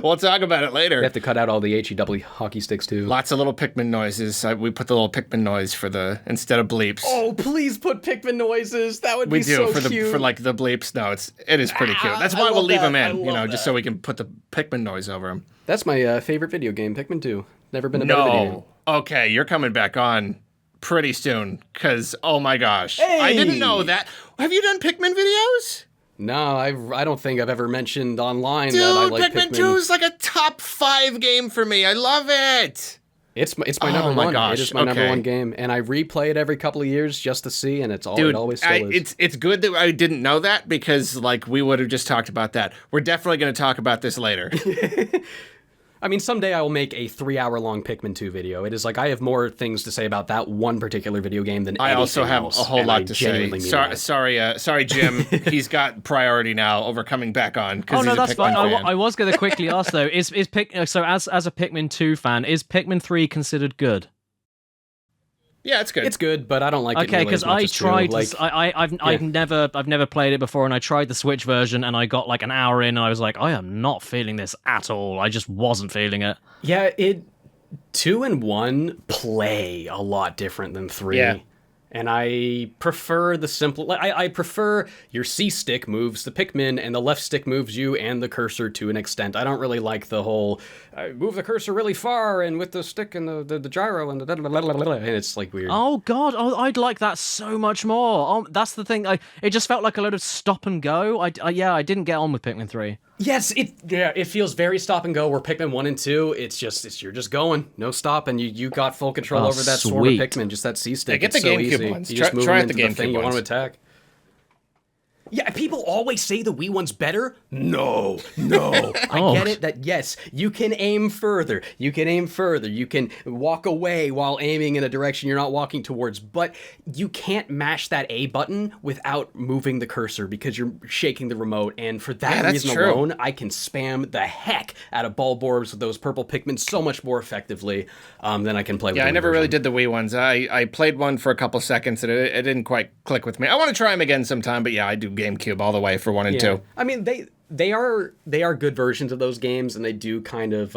We'll talk about it later. We have to cut out all the HEW hockey sticks, too. Lots of little Pikmin noises. We put the little Pikmin noise for instead of bleeps. Oh, please put Pikmin noises. That would We be do so for cute. for like the bleeps. No, it is pretty cute. That's why I we'll love leave them that. in, I love just that. so we can put the Pikmin noise over them. That's my favorite video game, Pikmin 2. Never been a better video game. No. Okay, you're coming back on pretty soon, because, oh my gosh. I didn't know that. Have you done Pikmin videos? No, I don't think I've ever mentioned online Dude, that I like Pikmin 2 is like a top 5 game for me. I love it. It's my Oh number my one. gosh, It is my number okay. one game, and I replay it every couple of years just to see, and it always still is. It's good that I didn't know that, because like we would have just talked about that. We're definitely going to talk about this later. I mean, someday I will make a 3-hour-long Pikmin 2 video. It is like I have more things to say about that one particular video game than I also anything have else, a whole and lot I to genuinely say. mean that. Sorry, Jim. He's got priority now over coming back on. Oh no, that's fine. Fan. I was going to quickly ask though: is so as a Pikmin 2 fan, is Pikmin 3 considered good? Yeah, it's good. It's good, but I don't like it Okay, nearly because as much I as two. tried. Like, I've never played it before, and I tried the Switch version, and I got like an hour in, and I was like, I am not feeling this at all. I just wasn't feeling it. yeah, 2 and 1 play a lot different than 3. Yeah. And I prefer the simple. Like, I prefer your C stick moves the Pikmin, and the left stick moves you and the cursor to an extent. I don't really like the whole move the cursor really far and with the stick and the gyro and and it's like weird. Oh god, I'd like that so much more. Oh, that's the thing. It just felt like a load of stop and go. I didn't get on with Pikmin 3. Yes, it feels very stop and go. Where Pikmin 1 and 2, you're just going, no stop, and you got full control Oh, over that swarm sweet. of Pikmin, just that C stick. Yeah, get it's the so GameCube easy. ones. You just move Try them out the into the thing GameCube you want to ones. attack. Yeah, people always say the Wii one's better. No. I get it that, yes, you can aim further. You can walk away while aiming in a direction you're not walking towards, but you can't mash that A button without moving the cursor because you're shaking the remote, and for that that's reason true. alone, I can spam the heck out of Bulborbs with those purple Pikmin so much more effectively than I can play with Yeah, the I Wii never really version. did the Wii ones. I played one for a couple seconds, and it didn't quite click with me. I want to try them again sometime, but yeah, I do GameCube all the way for 1 and 2. I mean, they are good versions of those games, and they do kind of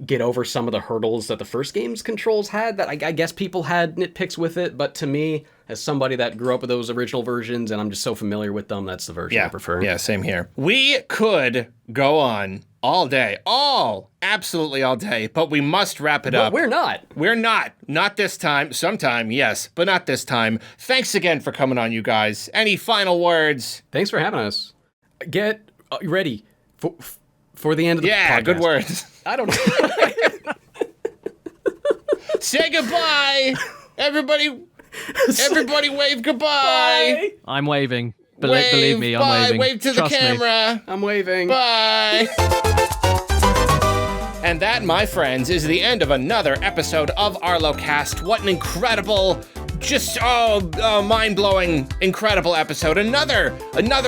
get over some of the hurdles that the first game's controls had. That I guess people had nitpicks with it, but to me, as somebody that grew up with those original versions, and I'm just so familiar with them, that's the version I prefer. Yeah, same here. We could go on all day, absolutely all day, but we must wrap it But up. we're not. We're not. Not this time. Sometime, yes, but not this time. Thanks again for coming on, you guys. Any final words? Thanks for having us. Get ready for the end of the podcast. Yeah, good words. I don't know. Say goodbye. Everybody wave goodbye. I'm waving. Wave, Believe me, I'm bye. waving. Wave to Trust the me. camera. I'm waving. Bye. And that, my friends, is the end of another episode of Arlocast. What an incredible, just mind-blowing, incredible episode. Another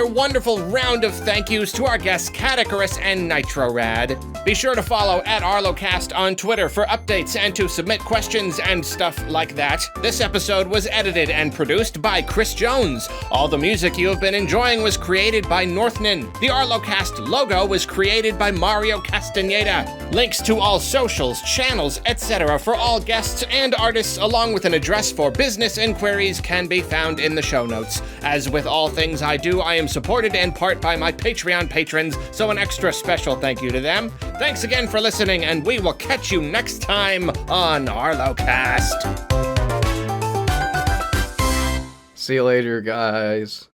wonderful round of thank yous to our guests Caddicarus and Nitro Rad. Be sure to follow at Arlocast on Twitter for updates and to submit questions and stuff like that. This episode was edited and produced by Chris Jones. All the music you have been enjoying was created by Northnan. The Arlocast logo was created by Mario Castañeda. Links to all socials, channels, etc. for all guests and artists, along with an address for business business inquiries can be found in the show notes. As with all things I do, I am supported in part by my Patreon patrons, so an extra special thank you to them. Thanks again for listening, and we will catch you next time on Arlocast. See you later, guys.